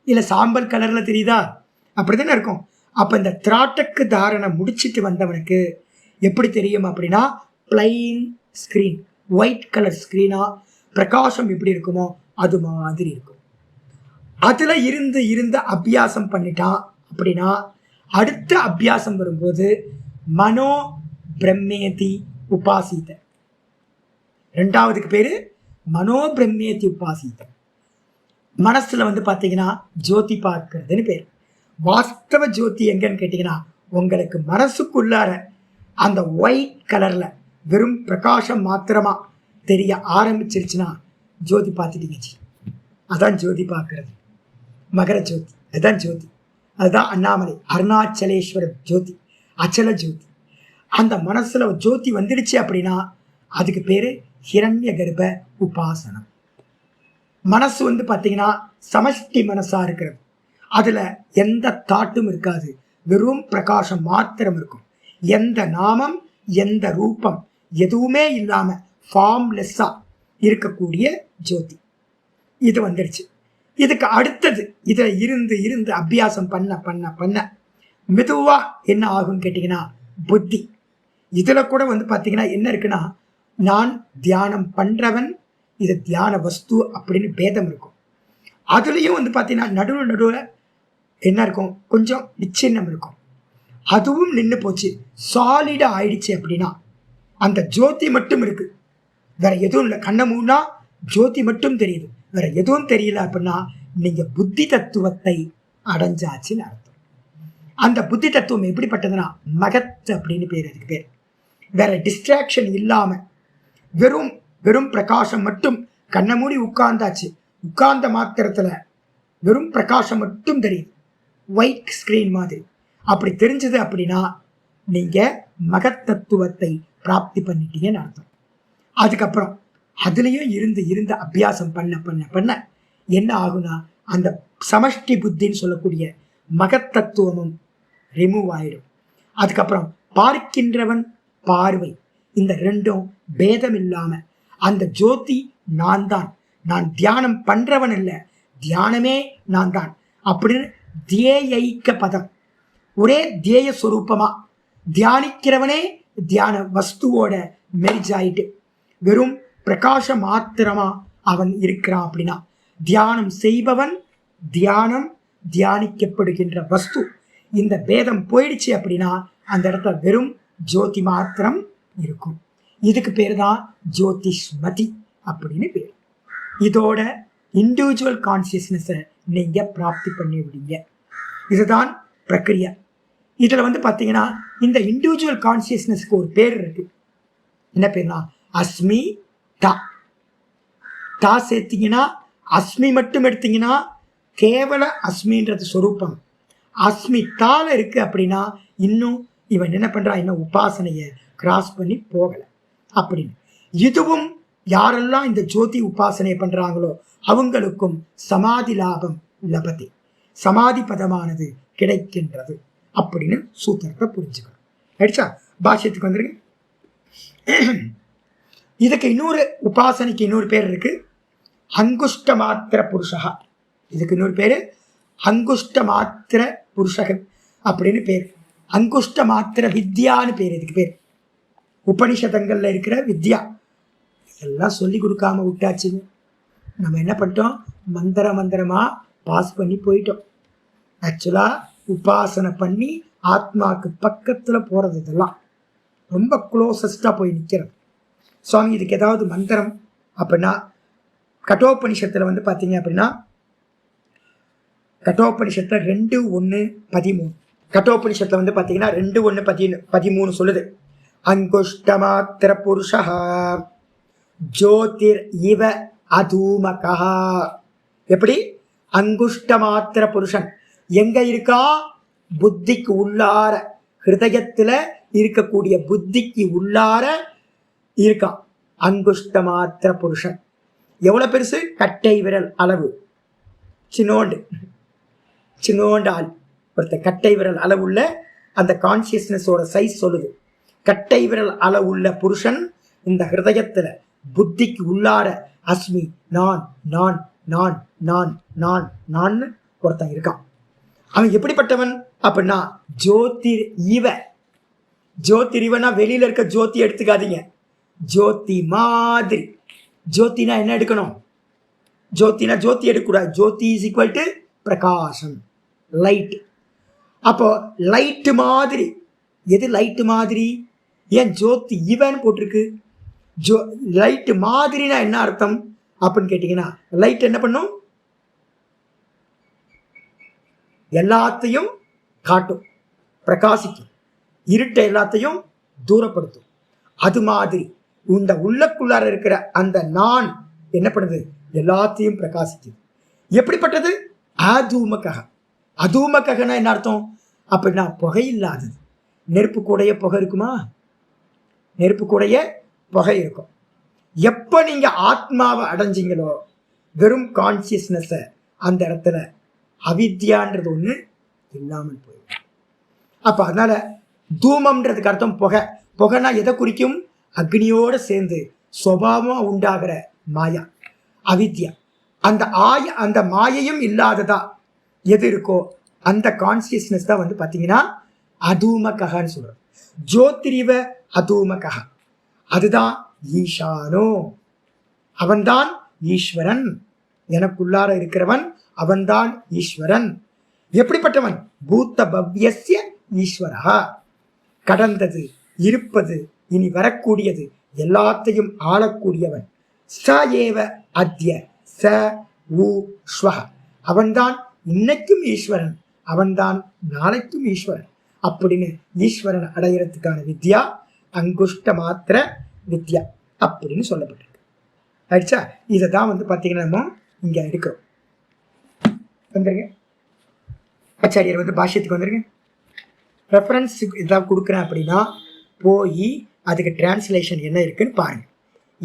இல்லை சாம்பல் கலரில் தெரியுதா? அப்படி தானே இருக்கும். அப்போ இந்த திராட்டக்கு தாரணை முடிச்சுட்டு வந்தவனுக்கு எப்படி தெரியும் அப்படின்னா பிளைன் ஸ்க்ரீன், ஒயிட் கலர் ஸ்க்ரீனாக பிரகாசம் எப்படி இருக்குமோ அது மாதிரி இருக்கும். அதில் இருந்து அபியாசம் பண்ணிட்டான் அப்படின்னா அடுத்த அபியாசம் வரும்போது மனோ பிரம்மேதி உபாசித. ரெண்டாவதுக்கு பேர் மனோ பிரம்மேதி உபாசித. மனசில் வந்து பார்த்தீங்கன்னா ஜோதி பார்க்கறதுன்னு பேர். வாஸ்தவ ஜோதி எங்கன்னு கேட்டிங்கன்னா உங்களுக்கு மனசுக்குள்ளார அந்த ஒயிட் கலரில் வெறும் பிரகாசம் மாத்திரமாக தெரிய ஆரம்பிச்சிருச்சுன்னா ஜோதி பார்த்துட்டீங்கச்சு. அதான் ஜோதி பார்க்கறது, மகர ஜோதி. அதுதான் ஜோதி. அதுதான் அண்ணாமலை அருணாச்சலேஸ்வரர் ஜோதி, அச்சல ஜோதி. அந்த மனசில் ஜோதி வந்துடுச்சு அப்படின்னா அதுக்கு பேர் ஹிரண்ய கர்ப்ப உபாசனம். மனசு வந்து பார்த்தீங்கன்னா சமஷ்டி மனசாக இருக்கிறது. அதில் எந்த தாட்டும் இருக்காது, வெறும் பிரகாசம் மாத்திரம் இருக்கும். எந்த நாமம் எந்த ரூபம் எதுவுமே இல்லாமல் ஃபார்ம்லெஸ்ஸாக இருக்கக்கூடிய ஜோதி இது வந்துடுச்சு. இதுக்கு அடுத்தது இதில் இருந்து அபியாசம் பண்ண மெதுவாக என்ன ஆகும்னு கேட்டிங்கன்னா புத்தி. இதில் கூட வந்து பார்த்தீங்கன்னா என்ன இருக்குன்னா, நான் தியானம் பண்ணுறவன், இது தியான வஸ்து அப்படின்னு பேதம் இருக்கும். அதுலேயும் வந்து பார்த்தீங்கன்னா நடுவில் என்ன இருக்கும், கொஞ்சம் விச்சின்னம் இருக்கும். அதுவும் நின்று போச்சு, சாலிடாக ஆயிடுச்சு அப்படின்னா அந்த ஜோதி மட்டும் இருக்கு, வேற எதுவும் இல்லை. கண்ணை மூணா ஜோதி மட்டும் தெரியுது, வேற எதுவும் தெரியல அப்படின்னா நீங்க புத்தி தத்துவத்தை அடைஞ்சாச்சுன்னு அர்த்தம். அந்த புத்தி தத்துவம் எப்படிப்பட்டதுன்னா மகத் அப்படின்னு பேர். அதுக்கு பேர் வேற டிஸ்ட்ராக்ஷன் இல்லாம வெறும் பிரகாசம் மட்டும். கண்ணை மூடி உட்கார்ந்தாச்சு, உட்கார்ந்த மாத்திரத்துல வெறும் பிரகாசம் மட்டும் தெரியுது, ஒயிட் ஸ்கிரீன் மாதிரி. அப்படி தெரிஞ்சது அப்படின்னா நீங்க மகத்தத்துவத்தை பிராப்தி பண்ணிட்டீங்கன்னு அர்த்தம். அதுக்கப்புறம் அதுலயும் இருந்து அபியாசம் பண்ண பண்ண பண்ண என்ன ஆகுனா அந்த சமஷ்டி புத்தின்னு சொல்லக்கூடிய மகத்தத்துவமும் ரிமூவ் ஆயிடும். அதுக்கப்புறம் பார்க்கின்றவன் பார்வை இந்த ரெண்டும் பேதம் இல்லாம அந்த ஜோதி நான் தான், நான் தியானம் பண்றவன் இல்லை, தியானமே நான் தான் அப்படின்னு தியேயைக்க பதம், ஒரே தியேய சொரூபமா தியானிக்கிறவனே தியான வஸ்துவோட மெர்ஜ் ஆயிட்டு வெறும் பிரகாச மாத்திரமா அவன் இருக்கிறான். அப்படின்னா தியானம் செய்பவன் தியானம் தியானிக்கப்படுகின்ற வஸ்து இந்த பேதம் போயிடுச்சு அப்படின்னா அந்த இடத்துல வெறும் ஜோதி மாத்திரம் இருக்கும். இதுக்கு பேர் தான் ஜோதிஷ்மதி அப்படின்னு பேர். இதோட இண்டிவிஜுவல் கான்சியஸ்னஸை நீங்க பிராப்தி பண்ணி விடுங்க. இதுதான் பிரக்ரியா. இதுல பார்த்தீங்கன்னா இந்த இண்டிவிஜுவல் கான்சியஸ்னஸ்க்கு ஒரு பேர் இருக்கு. என்ன பேர்னா அஸ்மி தா. தா சேர்த்தீங்கன்னா அஸ்மி மட்டும் எடுத்தீங்கன்னா கேவல அஸ்மின்றது சொரூபம். அஸ்மி தால இருக்கு அப்படின்னா இன்னும் இவன் என்ன பண்றான், இன்னும் உபாசனையை கிராஸ் பண்ணி போகல அப்படின்னு. இதுவும் யாரெல்லாம் இந்த ஜோதி உபாசனை பண்றாங்களோ அவங்களுக்கும் சமாதி லாபம் லபதி, சமாதி பதமானது கிடைக்கின்றது அப்படின்னு சூத்திரத்தை புரிஞ்சுக்கணும். ஆயிடுச்சா? பாஷ்யத்துக்கு வந்துருங்க. இதுக்கு இன்னொரு உபாசனைக்கு இன்னொரு பேர் இருக்கு, அங்குஷ்ட மாத்திர புருஷகா. இதுக்கு இன்னொரு பேரு அங்குஷ்ட மாத்திர புருஷகன் அப்படின்னு பேர். அங்குஷ்ட மாத்திர வித்யான்னு பேர். இதுக்கு பேர் உபனிஷதங்கள்ல இருக்கிற வித்யா. எல்லாம் சொல்லி கொடுக்காம விட்டாச்சுங்க. நம்ம என்ன பண்ணிட்டோம், மந்திரமா பாஸ் பண்ணி போயிட்டோம். ஆக்சுவலா உபாசனை பண்ணி ஆத்மாவுக்கு பக்கத்துல போறது இதெல்லாம் ரொம்ப க்ளோசஸ்டா போய் நிற்கிறது. சுவாமி இதுக்கு ஏதாவது மந்திரம் அப்படின்னா கட்டோபனிஷத்துல பார்த்தீங்க அப்படின்னா கட்டோபனிஷத்துல 2:1-13 கட்டோபனிஷத்துல பார்த்தீங்கன்னா 2:1-13 சொல்லுது. அங்குஷ்டமாத்திர புருஷா ஜோதிர் இவ அதூமகா. எப்படி? அங்குஷ்டமாத்திர புருஷன் எங்க இருக்கா? புத்திக்கு உள்ளார, ஹிருதயத்துல இருக்கக்கூடிய புத்திக்கு உள்ளார இருக்கான் அங்குஷ்டமாத்திர புருஷன். எவ்வளவு பெருசு? கட்டை விரல் அளவு. சின்னோண்டு ஆள் ஒருத்த கட்டை விரல் அளவுள்ள அந்த கான்சியஸ்னஸோட சைஸ் சொல்லுது. கட்டை விரல் அளவுள்ள புருஷன் இந்த ஹிருதயத்துல புத்திக்கு உள்ளார அஸ்மி நான் நான் நான் நான் நான் நான் ஒருத்தன் இருக்கான். அவன் எப்படிப்பட்டவன் அப்படின்னா ஜோதிர் இவ. ஜோதிர் இவனா வெளியில இருக்க ஜோதி எடுத்துக்காதீங்க, ஜோதி மாதிரி. ஜோதினா என்ன எடுக்கணும்? ஜோதினா ஜோதி எடுக்கக்கூடாது. ஜோதி இஸ் ஈக்குவல் டு பிரகாசம், லைட். அப்போ லைட் மாதிரி. எது லைட் மாதிரி? ஏன் ஜோதி இவன் போட்டிருக்கு? லைட் மாதிரினா என்ன அர்த்தம் அப்படின்னு கேட்டீங்கன்னா, லைட் என்ன பண்ணும்? எல்லாத்தையும் காட்டும், பிரகாசிக்கும், இருட்டை எல்லாத்தையும் தூரப்படுத்தும். அது மாதிரி இந்த உள்ளக்குள்ளார இருக்கிற அந்த நான் என்ன பண்ணுது? எல்லாத்தையும் பிரகாசிக்குது. எப்படிப்பட்டது? அதூமகா. அதூமகனா என்ன அர்த்தம் அப்படின்னா புகை இல்லாதது. நெருப்பு கூடைய புகை இருக்குமா? நெருப்பு கூடைய புகை இருக்கும். எப்ப நீங்க ஆத்மாவை அடைஞ்சிங்களோ வெறும் கான்சியஸ்னஸ அந்த இடத்துல அவித்யான்றது ஒண்ணு இல்லாமல் போயிடும். அப்ப அதனால தூமம்ன்றதுக்கு அர்த்தம் புகை. புகைனா எதை குறிக்கும்? அக்னியோட சேர்ந்து சுபாவமா உண்டாகிற மாயா, அவித்யா. அந்த மாயையும் இல்லாததா எது இருக்கோ அந்த கான்சியஸ்னஸ் தான் பாத்தீங்கன்னா அதூமகன்னு சொல்றோம். ஜோதிரிவ அதூமகா. அதுதான் ஈசானோ. அவன்தான் ஈஸ்வரன். எனக்குள்ளார இருக்கிறவன் அவன்தான் ஈஸ்வரன். எப்படிப்பட்டவன்? பூத்த பவ்யஸ்ய ஈஸ்வரா. கடந்தது, இருப்பது, இனி வரக்கூடியது எல்லாத்தையும் ஆளக்கூடியவன். ச ஏவ அத்ய ச உ ஸ்வஹ. அவன்தான் இன்னைக்கும் ஈஸ்வரன், அவன்தான் நாளைக்கும் ஈஸ்வரன் அப்படின்னு ஈஸ்வரன் அடையிறதுக்கான வித்யா அங்குஷ்ட மாத்திர வித்யா அப்படின்னு சொல்லப்பட்டிருக்கு. ஆயிடுச்சா? இதை தான் பார்த்தீங்கன்னா நம்ம இங்க எடுக்கிறோம். வந்துருங்க ஆச்சாரியர் பாஷ்யத்துக்கு வந்துருங்க. ரெஃபரன்ஸ் ஏதாவது கொடுக்குறேன் அப்படின்னா போய் அதுக்கு டிரான்ஸ்லேஷன் என்ன இருக்குன்னு பாருங்கள்.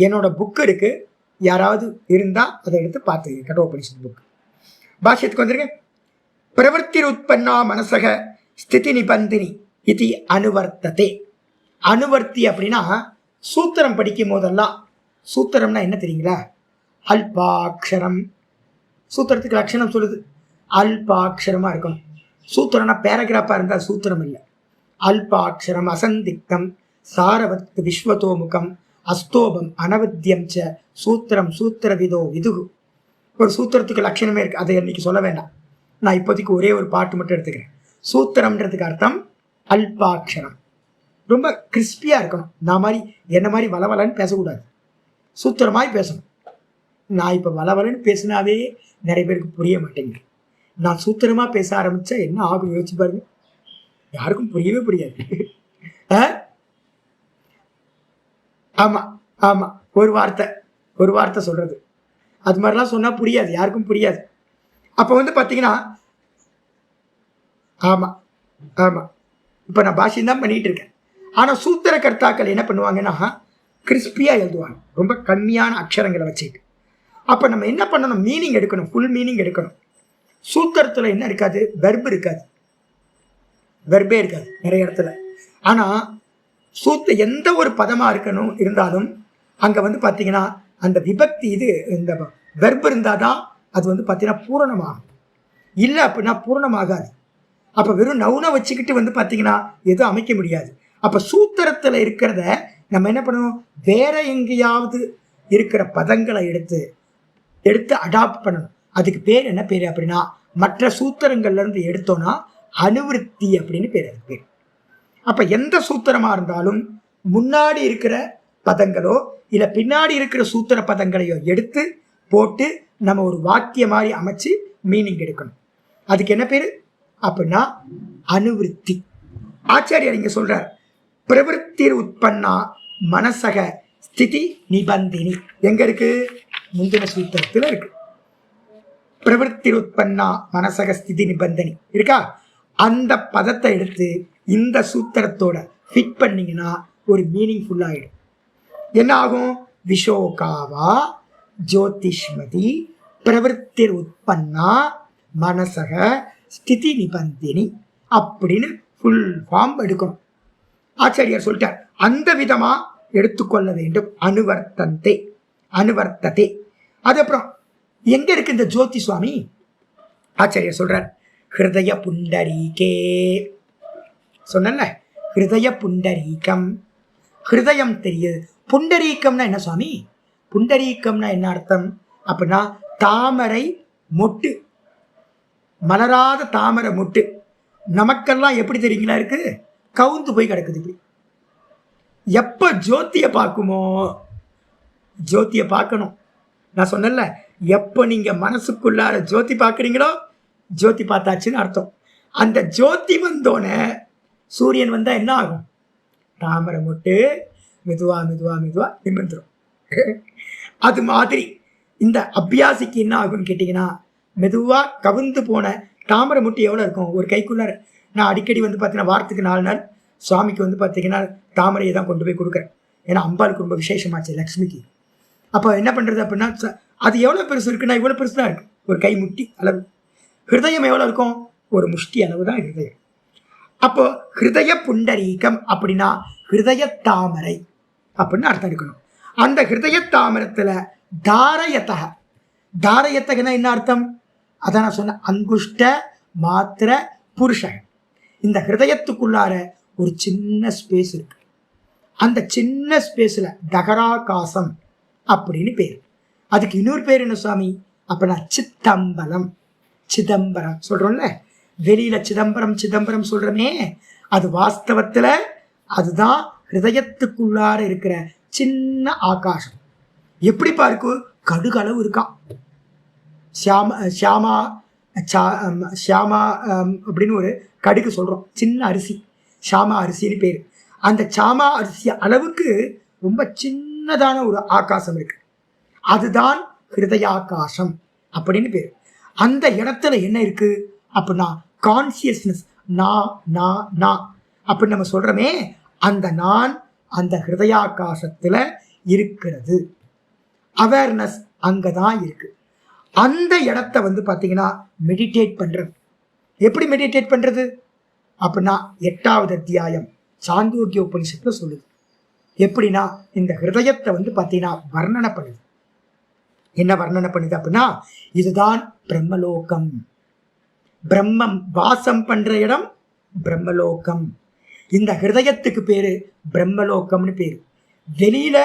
என்னோட புக்கு இருக்குது, யாராவது இருந்தால் அதை எடுத்து பார்த்துக்க. கட்டோபனிஷத் புக். பாஷ்யத்துக்கு வந்துருங்க. பிரவர்த்தி உற்பன்னா மனசக ஸ்திதி நிபந்தினி இது அனுவர்த்ததே. அனுவர்த்தி அப்படின்னா சூத்திரம் படிக்கும் போதெல்லாம், சூத்திரம்னா என்ன தெரியுங்களா? அல்பாட்சரம். சூத்திரத்துக்கு லட்சணம் சொல்லுது, அல்பாட்சரமாக இருக்கணும். சூத்திரம்னா பேராகிராஃபாக இருந்தால் சூத்திரம் இல்லை. அல்பாட்சரம், அசந்திக்தம், சாரவத், விஸ்வதோமுகம், அஸ்தோபம், அனவத்தியம் ச சூத்திரம் சூத்திரவிதோ விதுகு. ஒரு சூத்திரத்துக்கு லட்சணமே இருக்குது, அதை இன்னைக்கு சொல்ல வேண்டாம். நான் இப்போதைக்கு ஒரே ஒரு பாட்டு மட்டும் எடுத்துக்கிறேன். சூத்திரம்ன்றதுக்கு அர்த்தம் அல்பாட்சரம். ரொம்ப கிறிஸ்பியாக இருக்கணும். நான் மாதிரி என்ன மாதிரி வளவலன்னு பேசக்கூடாது, சூத்திரமாய் பேசணும். நான் இப்போ வளவலன்னு பேசினாவே நிறைய பேருக்கு புரிய மாட்டேங்குது. நான் சூத்திரமாக பேச ஆரம்பித்தா என்ன ஆகும் யோசிச்சு பாருங்க. யாருக்கும் புரியவே புரியாது. ஆமாம் ஆமாம், ஒரு வார்த்தை சொல்கிறது, அது மாதிரிலாம் சொன்னால் புரியாது, யாருக்கும் புரியாது. அப்போ பார்த்தீங்கன்னா ஆமாம் ஆமாம், இப்போ நான் பாஷையும் தான் பண்ணிகிட்டு இருக்கேன். ஆனால் சூத்திர கர்த்தாக்கள் என்ன பண்ணுவாங்கன்னா கிறிஸ்பியாக எழுதுவாங்க, ரொம்ப கம்மியான அக்ஷரங்களை வச்சுக்கிட்டு. அப்போ நம்ம என்ன பண்ணணும், மீனிங் எடுக்கணும், ஃபுல் மீனிங் எடுக்கணும். சூத்திரத்தில் என்ன இருக்காது, வெர்பு இருக்காது, வெர்பே இருக்காது நிறைய இடத்துல. ஆனால் எந்த ஒரு பதமாக இருந்தாலும் அங்கே பார்த்தீங்கன்னா அந்த விபக்தி இது இந்த வெர்பு இருந்தால் தான் அது பார்த்தீங்கன்னா பூரணமாகும். இல்லை அப்படின்னா பூரணமாகாது. அப்போ வெறும் நவுனை வச்சுக்கிட்டு பார்த்தீங்கன்னா எதுவும் அமைக்க முடியாது. அப்போ சூத்திரத்தில் இருக்கிறத நம்ம என்ன பண்ணணும், வேற எங்கேயாவது இருக்கிற பதங்களை எடுத்து அடாப்ட் பண்ணணும். அதுக்கு பேர் என்ன பேர் அப்படின்னா, மற்ற சூத்திரங்கள்லேருந்து எடுத்தோன்னா அனுவிருத்தி அப்படின்னு பேர். அதுக்கு பேர். அப்போ எந்த சூத்திரமாக இருந்தாலும் முன்னாடி இருக்கிற பதங்களோ இல்லை பின்னாடி இருக்கிற சூத்திர பதங்களையோ எடுத்து போட்டு நம்ம ஒரு வாக்கிய மாதிரி அமைச்சு மீனிங் எடுக்கணும். அதுக்கு என்ன பேர் அப்படின்னா அனுவிருத்தி. ஆச்சாரியர் இங்கே சொல்றார், பிரவருத்தி உற்பன்னா மனசக ஸ்திதி நிபந்தினி. எங்க இருக்கு, முந்தின சூத்திரத்தில் இருக்கு. பிரவருத்தி உற்பன்னா மனசக ஸ்திதி நிபந்தனி இருக்கா? அந்த பதத்தை எடுத்து இந்த சூத்திரத்தோட ஃபிட் பண்ணீங்கன்னா ஒரு மீனிங்ஃபுல் ஆகிடும். என்ன ஆகும், விஷோகாவா ஜோதிஷ்மதி பிரவருத்தி உற்பன்னா மனசக ஸ்திதி நிபந்தினி அப்படின்னு ஃபுல் ஃபார்ம் எடுக்கணும். ஆச்சாரியார் சொல்லிட்டார், அந்த விதமா எடுத்துக்கொள்ள வேண்டும். அனுவர்த்ததே. அது அப்புறம் எங்க இருக்கு இந்த ஜோதி சுவாமி? ஆச்சாரியார் சொல்றார், ஹிருதய புண்டரீகே. சொன்னல, ஹிருதய புண்டரீகம். ஹிருதயம் தெரியுது. புண்டரீகம்னா என்ன சுவாமி? புண்டரீகம்னா என்ன அர்த்தம் அப்படின்னா தாமரை மொட்டு, மலராத தாமரை மொட்டு. நமக்கெல்லாம் எப்படி தெரியுங்களா இருக்கு, கவுந்து போய் கிடக்குது. இப்படி எப்போ ஜோதியை பார்க்குமோ, ஜோதியை பார்க்கணும். நான் சொன்னல, எப்போ நீங்கள் மனசுக்குள்ளார ஜோதி பார்க்குறீங்களோ ஜோதி பார்த்தாச்சுன்னு அர்த்தம். அந்த ஜோதி வந்தோடனே சூரியன் வந்தால் என்ன ஆகும், தாமரை மொட்டு மெதுவா மெதுவா மெதுவா நிமிர்ந்துடும். அது மாதிரி இந்த அபியாசிக்கு என்ன ஆகும்னு கேட்டிங்கன்னா, மெதுவாக கவுந்து போன தாமரை முட்டி எவ்வளோ இருக்கும் ஒரு கைக்குள்ளார. நான் அடிக்கடி பார்த்தீங்கன்னா வாரத்துக்கு 4 நாள் சுவாமிக்கு பார்த்தீங்கன்னா தாமரையை தான் கொண்டு போய் கொடுக்குறேன். ஏன்னா அம்பாளுக்கு ரொம்ப விசேஷமாச்சு, லக்ஷ்மிக்கு. அப்போ என்ன பண்ணுறது அப்படின்னா, அது எவ்வளோ பெருசு இருக்குன்னா இவ்வளோ பெருசு தான் இருக்குது, ஒரு கை முட்டி அளவு. ஹிருதயம் எவ்வளோ இருக்கும், ஒரு முஷ்டி அளவு தான் ஹிருதயம். அப்போ ஹிருதய புண்டரீகம் அப்படின்னா ஹிருதய தாமரை அப்படின்னு அர்த்தம் எடுக்கணும். அந்த ஹிருதய தாமரத்தில் தாரயத்தகனா என்ன அர்த்தம், அதான் நான் சொன்ன அங்குஷ்ட மாத்திர புருஷன். இந்த ஹிருதயத்துக்குள்ளார ஒரு சின்ன ஸ்பேஸ் இருக்கு. அந்த சின்ன ஸ்பேஸில் தகராகாசம் அப்படின்னு பேர். அதுக்கு இன்னொரு பேர் என்ன சுவாமி அப்படின்னா சிதம்பரம் சொல்றோம்ல, வெளியில சிதம்பரம் சொல்றமே, அது வாஸ்தவத்துல அதுதான் ஹிருதயத்துக்குள்ளார இருக்கிற சின்ன ஆகாசம். எப்படி பாருக்கு, கடுகளவு இருக்கான். ஷியாமா அப்படின்னு ஒரு கடுகு சொல்றோம், சின்ன அரிசி, ஷாமா அரிசின்னு பேர். அந்த சாமா அரிசி அளவுக்கு ரொம்ப சின்னதான ஒரு ஆகாசம் இருக்கு, அதுதான் ஹிருதயாகாசம் அப்படின்னு பேர். அந்த இடத்துல என்ன இருக்கு அப்படின்னா கான்சியஸ்னஸ், நான் அப்படின்னு நம்ம சொல்றோமே, அந்த நான் அந்த ஹிருதயாகாசத்துல இருக்கிறது. அவேர்னஸ் அங்கதான் இருக்கு. அந்த இடத்த வந்து பாத்தீங்கன்னா மெடிடேட் பண்றது. எப்படி மெடிடேட் பண்றது அப்படின்னா 8வது அத்தியாயம் சாந்தோக்கிய உபனிஷத்துல சொல்லுது. எப்படின்னா இந்த ஹிருதயத்தை வந்து பாத்தீங்கன்னா வர்ணனை பண்ணுது. என்ன வர்ணனை பண்ணுது அப்படின்னா, இதுதான் பிரம்மலோகம். பிரம்மம் வாசம் பண்ற இடம் பிரம்மலோகம். இந்த ஹிருதயத்துக்கு பேரு பிரம்மலோகம்னு பேரு. வெளியில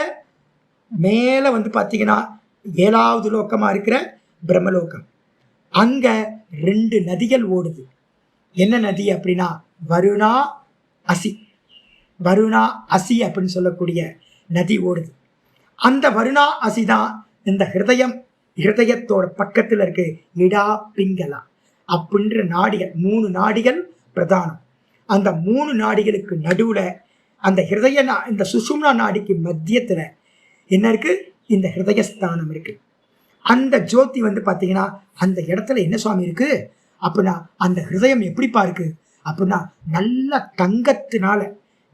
மேல வந்து பாத்தீங்கன்னா 7வது லோகமா இருக்கிற பிரம்மலோகம். அங்க 2 நதிகள் ஓடுது. என்ன நதி அப்படின்னா வருணா அசி. வருணா அசி அப்படின்னு சொல்லக்கூடிய நதி ஓடுது. அந்த வருணா அசி தான் இந்த ஹிருதயத்தோட பக்கத்துல இருக்கு இடா பிங்களா அப்படின்ற நாடிகள். 3 நாடிகள் பிரதானம். அந்த 3 நாடிகளுக்கு நடுவுல அந்த இந்த சுஷும்னா நாடிக்கு மத்தியத்துல என்ன இருக்கு, இந்த ஹிருதயஸ்தானம் இருக்கு. அந்த ஜோதி வந்து பாத்தீங்கன்னா அந்த இடத்துல என்ன சுவாமி இருக்கு அப்படின்னா, அந்த ஹிருதயம் எப்படிப்பா இருக்கு அப்படின்னா நல்ல தங்கத்தினால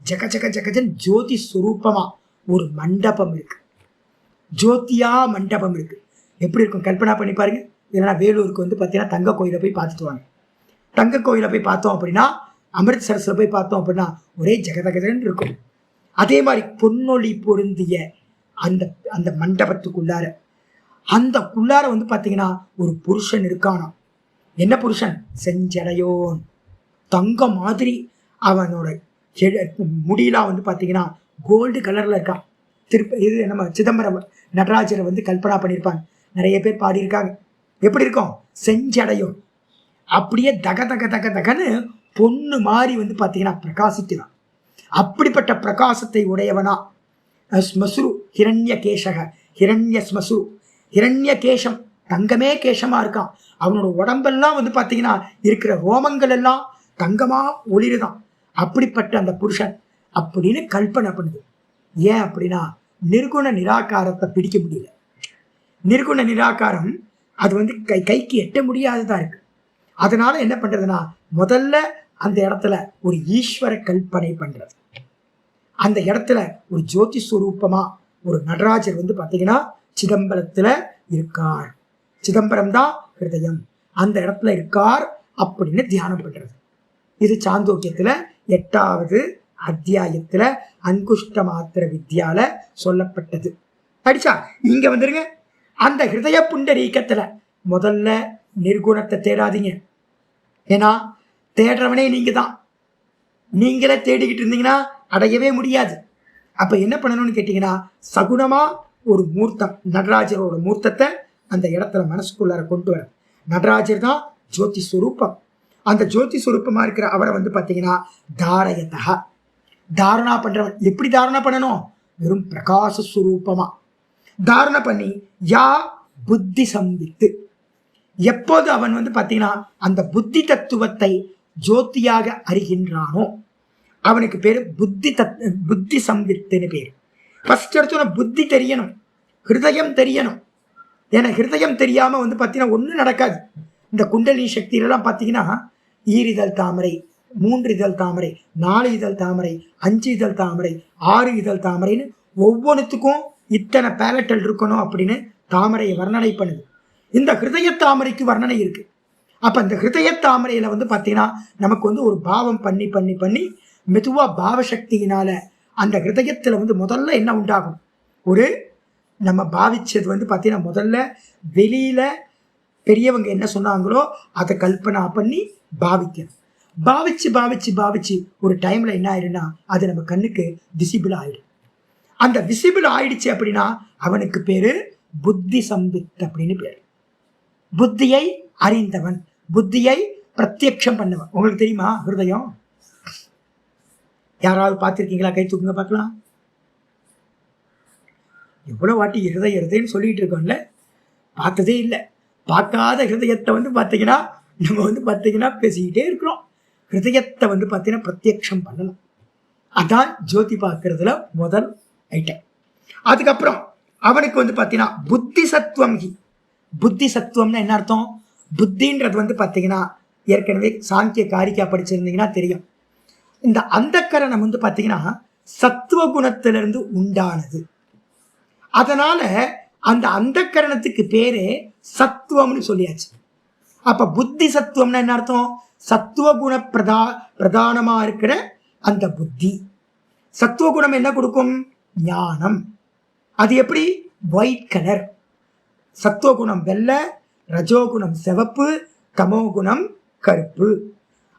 ஜக ஜக ஜகஜன் ஜோதி ஸ்வரூபமா ஒரு மண்டபம் இருக்கு. ஜோதியா மண்டபம் இருக்கு. எப்படி இருக்கும் கல்பனா பண்ணி பாருங்க. இல்லைன்னா வேலூருக்கு வந்து பார்த்தீங்கன்னா தங்க கோயிலை போய் பார்த்துட்டு வாங்க. தங்க கோயிலை போய் பார்த்தோம் அப்படின்னா, அமிர்தசரஸ்ல போய் பார்த்தோம் அப்படின்னா ஒரே ஜெகதகதன் இருக்கும். அதே மாதிரி பொன்னொழி பொருந்திய அந்த அந்த மண்டபத்துக்குள்ளார வந்து பார்த்தீங்கன்னா ஒரு புருஷன் இருக்கானாம். என்ன புருஷன்? செஞ்சடையோன். தங்கம் மாதிரி அவனோட முடியெல்லாம் வந்து பார்த்தீங்கன்னா கோல்டு கலர்ல இருக்கான். இது நம்ம சிதம்பரம் நடராஜரை வந்து கல்பனா பண்ணியிருப்பாங்க. நிறைய பேர் பாடியிருக்காங்க. எப்படி இருக்கும்? செஞ்சடையோன். அப்படியே தக தக தக தகன்னு பொண்ணு மாதிரி வந்து பார்த்தீங்கன்னா பிரகாசிக்கிறான். அப்படிப்பட்ட பிரகாசத்தை உடையவனா ஸ்மசுரு ஹிரண்ய கேசக ஹிரண்ய ஸ்மசுரு. ஹிரண்ய கேசம், தங்கமே கேசமா இருக்கான். அவனோட உடம்பெல்லாம் வந்து பார்த்தீங்கன்னா இருக்கிற ரோமங்கள் எல்லாம் தங்கமா ஒளிருதான். அப்படிப்பட்ட அந்த புருஷன் அப்படின்னு கல்பனை பண்ணுது. ஏன் அப்படின்னா நிர்குண நிராகாரத்தை பிடிக்க முடியல. நிர்குண நிராகாரம் அது வந்து கைக்கு எட்ட முடியாததா இருக்கு. அதனால என்ன பண்றதுன்னா, முதல்ல அந்த இடத்துல ஒரு ஈஸ்வர கல்பனை பண்றது. அந்த இடத்துல ஒரு ஜோதி ஸ்வரூபமா ஒரு நடராஜர் வந்து பாத்தீங்கன்னா சிதம்பரத்துல இருக்கார். சிதம்பரம் தான் ஹிருதயம், அந்த இடத்துல இருக்கார் அப்படின்னு தியானம் பண்றது. இது சாந்தோக்கியத்துல 8வது அத்தியாயத்துல அங்குஷ்ட மாத்திர வித்யால சொல்லப்பட்டது. படிச்சா இங்க வந்துருங்க. அந்த ஹிருதய புண்டரீகத்துல முதல்ல நிர்குணத்தை தேடாதீங்க. ஏன்னா தேடுறவனே நீங்க தான். நீங்களே தேடிக்கிட்டு இருந்தீங்கன்னா அடையவே முடியாது. அப்ப என்ன பண்ணணும்னு கேட்டீங்கன்னா, சகுனமா ஒரு மூர்த்தம், நடராஜரோட மூர்த்தத்தை அந்த இடத்துல மனசுக்குள்ளார கொண்டு வர. நடராஜர் தான் ஜோதி ஸ்வரூபம். அந்த ஜோதி ஸ்வரூபமா இருக்கிற அவரை வந்து பாத்தீங்கன்னா தாரயதா, தாரணா பண்றவன். எப்படி தாரணா பண்ணணும்? வெறும் பிரகாச ஸ்வரூபமா தாரணை பண்ணி யா புத்தி சம்பித்து. எப்போது அவன் வந்து பாத்தீங்கன்னா அந்த புத்தி தத்துவத்தை ஜோதியாக அறிகின்றானோ அவனுக்கு பேரு புத்தி சம்பித்துன்னு பேரு. ஃபர்ஸ்ட் எடுத்தோன்னா புத்தி தெரியணும், ஹிருதயம் தெரியணும். ஏன்னா ஹிருதயம் தெரியாம வந்து பாத்தீங்கன்னா ஒன்றும் நடக்காது. இந்த குண்டலினி சக்தியிலலாம் பார்த்தீங்கன்னா 2 இதழ் தாமரை, 3 இதழ் தாமரை, 4 இதழ் தாமரை, 5 இதழ் தாமரை, 6 இதழ் தாமரைன்னு ஒவ்வொன்றுத்துக்கும் இத்தனை பேலட்டல் இருக்கணும் அப்படின்னு தாமரையை வர்ணனை பண்ணுது. இந்த ஹிருதய தாமரைக்கு வர்ணனை இருக்கு. அப்ப இந்த ஹிருதய தாமரையில வந்து பாத்தீங்கன்னா நமக்கு வந்து ஒரு பாவம் பண்ணி பண்ணி பண்ணி மெதுவா பாவசக்தியினால அந்த ஹிருதயத்துல வந்து முதல்ல என்ன உண்டாகும்? ஒரு நம்ம பாவிச்சது வந்து பாத்தீங்கன்னா முதல்ல வெளியில பெரியவங்க என்ன சொன்னாங்களோ அதை கல்பனா பண்ணி பாவிக்கணும். பாவிச்சு பாவிச்சு பாவிச்சு ஒரு டைம்ல என்ன ஆயிடும்னா அது நம்ம கண்ணுக்கு விசிபிள் ஆயிடும். அந்த விசிபிள் ஆயிடுச்சு அப்படின்னா அவனுக்கு பேரு புத்தி சம்பித் அப்படின்னு பேரு. புத்தியை அறிந்தவன், புத்தியை பிரத்யக்ஷம் பண்ணவன். உங்களுக்கு தெரியுமா ஹிருதயம்? யாராவது பார்த்துருக்கீங்களா? கை தூக்குங்க பார்க்கலாம். எவ்வளவு வாட்டி ஹிருதயன்னு சொல்லிட்டு இருக்கோம்ல, பார்த்ததே இல்லை. பார்க்காத ஹிருதயத்தை வந்து பார்த்தீங்கன்னா நம்ம வந்து பார்த்தீங்கன்னா பேசிக்கிட்டே இருக்கிறோம். ஹிருதயத்தை வந்து பார்த்தீங்கன்னா பிரத்யக்ஷம் பண்ணணும். அதான் ஜோதி பார்க்கறதுல முதல் ஐட்டம். அதுக்கப்புறம் அவனுக்கு வந்து பார்த்தீங்கன்னா புத்தி சத்துவம். புத்தி சத்துவம்னா என்ன அர்த்தம்? புத்தின்றது வந்து பார்த்தீங்கன்னா ஏற்கனவே சாங்கிய காரிக்கா படிச்சிருந்தீங்கன்னா தெரியும். இந்த அந்தக்கரணம் வந்து பார்த்தீங்கன்னா சத்துவ குணத்திலிருந்து உண்டானது. அதனால அந்த அந்தக்கரணத்துக்கு பேரே சத்துவம்னு சொல்லியாச்சு. அப்ப புத்தி சத்துவம்னா என்ன அர்த்தம்? சத்துவ குண பிரதானமா இருக்கிற அந்த புத்தி. சத்துவ குணம் என்ன கொடுக்கும்? ஞானம். அது எப்படி? White colour. சத்துவகுணம் வெள்ளை, ரஜோகுணம் சிவப்பு, தமோகுணம் கருப்பு.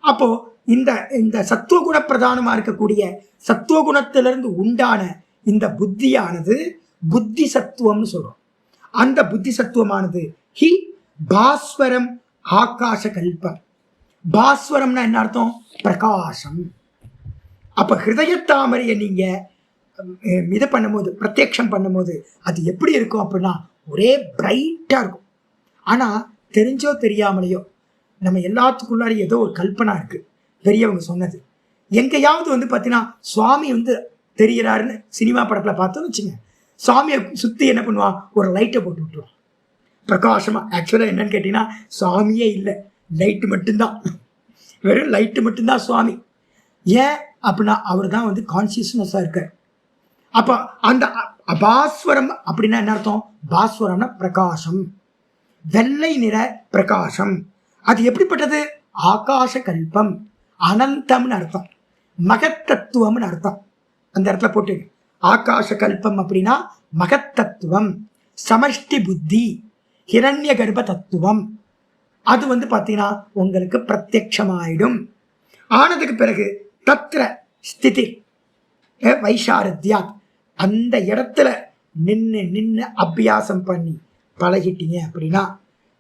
அப்போ இந்த இந்த சத்துவகுண பிரதானமா இருக்கக்கூடிய சத்துவகுணத்திலிருந்து உண்டான இந்த புத்தியானது புத்தி சத்துவம்னு சொல்றோம். அந்த புத்தி சத்துவமானது ஹி பாஸ்வரம் ஆகாச கல்பம். பாஸ்வரம்னா என்ன அர்த்தம்? பிரகாசம். அப்ப ஹிருதய தாமரையை நீங்க இது பண்ணும்போது, பிரத்யக்ஷம் பண்ணும்போது அது எப்படி இருக்கும் அப்படின்னா ஒரே பிரைட்டா இருக்கும். ஆனா தெரிஞ்சோ தெரியாமலையோ நம்ம எல்லாத்துக்குள்ளார ஏதோ ஒரு கல்பனா இருக்கு. பெரியவங்க சொன்னது. எங்கேயாவது வந்து பார்த்தீங்கன்னா சுவாமி வந்து தெரியறாருன்னு சினிமா படத்துல பார்த்தோன்னு வச்சுங்க, சுவாமியை சுத்தி என்ன பண்ணுவான்? ஒரு லைட்டை போட்டு விட்டுருவான் பிரகாசமா. ஆக்சுவலா என்னன்னு கேட்டீங்கன்னா சுவாமியே இல்லை, லைட்டு மட்டும்தான். வெறும் லைட்டு மட்டும்தான் சுவாமி. ஏன் அப்படின்னா அவர் தான் வந்து கான்சியஸ்னஸா இருக்கார். அப்ப அந்த பாஸ்வரம் அப்படின்னா என்ன அர்த்தம்? பாஸ்வரம்னா பிரகாசம், வெள்ளை நிற பிரகாசம். அது எப்படிப்பட்டது? ஆகாச கல்பம், அனந்தம்னு அர்த்தம், மகத்தத்துவம்னு அர்த்தம். அந்த இடத்துல போட்டு ஆகாச கல்பம் அப்படின்னா மகத்தத்துவம், சமஷ்டி புத்தி, ஹிரண்ய கர்ப்ப தத்துவம். அது வந்து பார்த்தீங்கன்னா உங்களுக்கு பிரத்யட்சமாயிடும். ஆனதுக்கு பிறகு தத்ர ஸ்திதி வைசாரத்யா, அந்த இடத்துல நின்று நின்று அபியாசம் பண்ணி பழகிட்டீங்க அப்படின்னா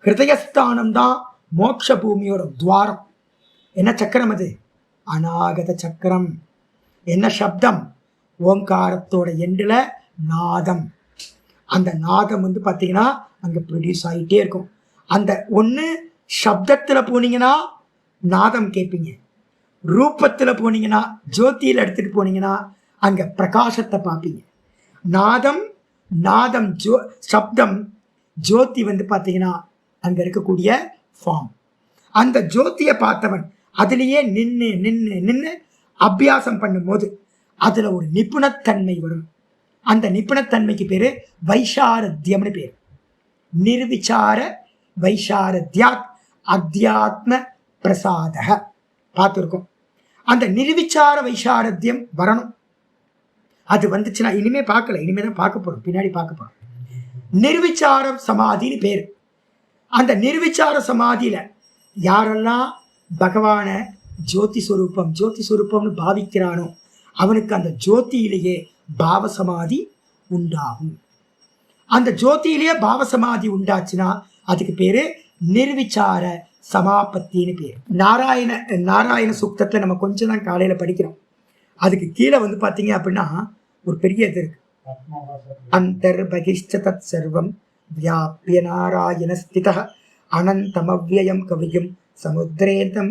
ஹிருதயஸ்தானம் தான் மோட்ச பூமியோட துவாரம். என்ன சக்கரம் அது? அநாகத சக்கரம். என்ன சப்தம்? ஓங்காரத்தோட எண்டுல நாதம். அந்த நாதம் வந்து பார்த்தீங்கன்னா அங்கே ப்ரொடியூஸ் ஆகிட்டே இருக்கும். அந்த ஒன்று சப்தத்தில் போனீங்கன்னா நாதம் கேட்பீங்க, ரூபத்தில் போனீங்கன்னா ஜோதியில் எடுத்துகிட்டு போனீங்கன்னா அங்கே பிரகாசத்தை பார்ப்பீங்க. நாதம் நாதம் சப்தம், ஜோதி வந்து பார்த்தீங்கன்னா அங்கே இருக்கக்கூடிய ஃபார்ம். அந்த ஜோதியை பார்த்தவன் அதுலேயே நின்று நின்று நின்று அபியாசம் பண்ணும்போது அதில் ஒரு நிபுணத்தன்மை வரும். அந்த நிபுணத்தன்மைக்கு பேர் வைசாரத்தியம்னு பேர். நிர்விசார வைசாரத்யாத் அத்தியாத்ம பிரசாதக பார்த்துருக்கோம். அந்த நிர்விசார வைசாரத்தியம் வரணும். அது வந்துச்சுன்னா இனிமே பார்க்கல, இனிமே தான் பார்க்க போறோம், பின்னாடி பார்க்க போறோம். நிர்விசார சமாதின்னு பேர். அந்த நிர்விசார சமாதியில யாரெல்லாம் பகவான ஜோதி ஸ்வரூபம் ஜோதி ஸ்வரூபம்னு பாவிக்கிறானோ அவனுக்கு அந்த ஜோதியிலேயே பாவசமாதி உண்டாகும். அந்த ஜோதியிலேயே பாவசமாதி உண்டாச்சுன்னா அதுக்கு பேரு நிர்விசார சமாபத்தின்னு பேர். நாராயண சுக்தத்துல நம்ம கொஞ்சம் தான் காலையில படிக்கிறோம். அதுக்கு கீழே வந்து பாத்தீங்க அப்படின்னா ஒரு பெரிய இது இருக்கு. அந்தர் பகிஷ்ட தத் சர்வம் வியாபிய நாராயண ஸ்தித அனந்தமவ்யயம் கவியும் சமுத்திரேந்தம்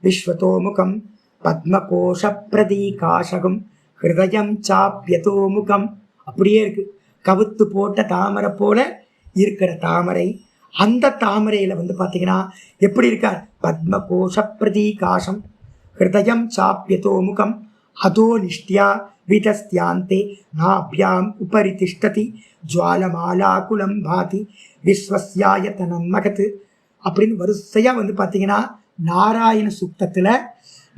விஸ்வதோமுகம் பத்மகோஷ பிரதீகாசகம் ஹிருதயம் சாப்பியதோமுகம். அப்படியே இருக்கு. கவுத்து போட்ட தாமரை போல இருக்கிற தாமரை. அந்த தாமரையில வந்து பாத்தீங்கன்னா எப்படி இருக்கார்? பத்மகோஷ பிரதீகாசம் ஹிருதயம் சாப்பியதோமுகம் அதோ நிஷ்டியா விதஸ்தியாந்தே நாபியாம் உபரி திஷ்டதி ஜுவாலமாலாகுலம் பாதி விஸ்வஸ்யாயதனம் மகத்து அப்படின்னு வரிசையா வந்து பார்த்தீங்கன்னா நாராயண சுக்தத்தில்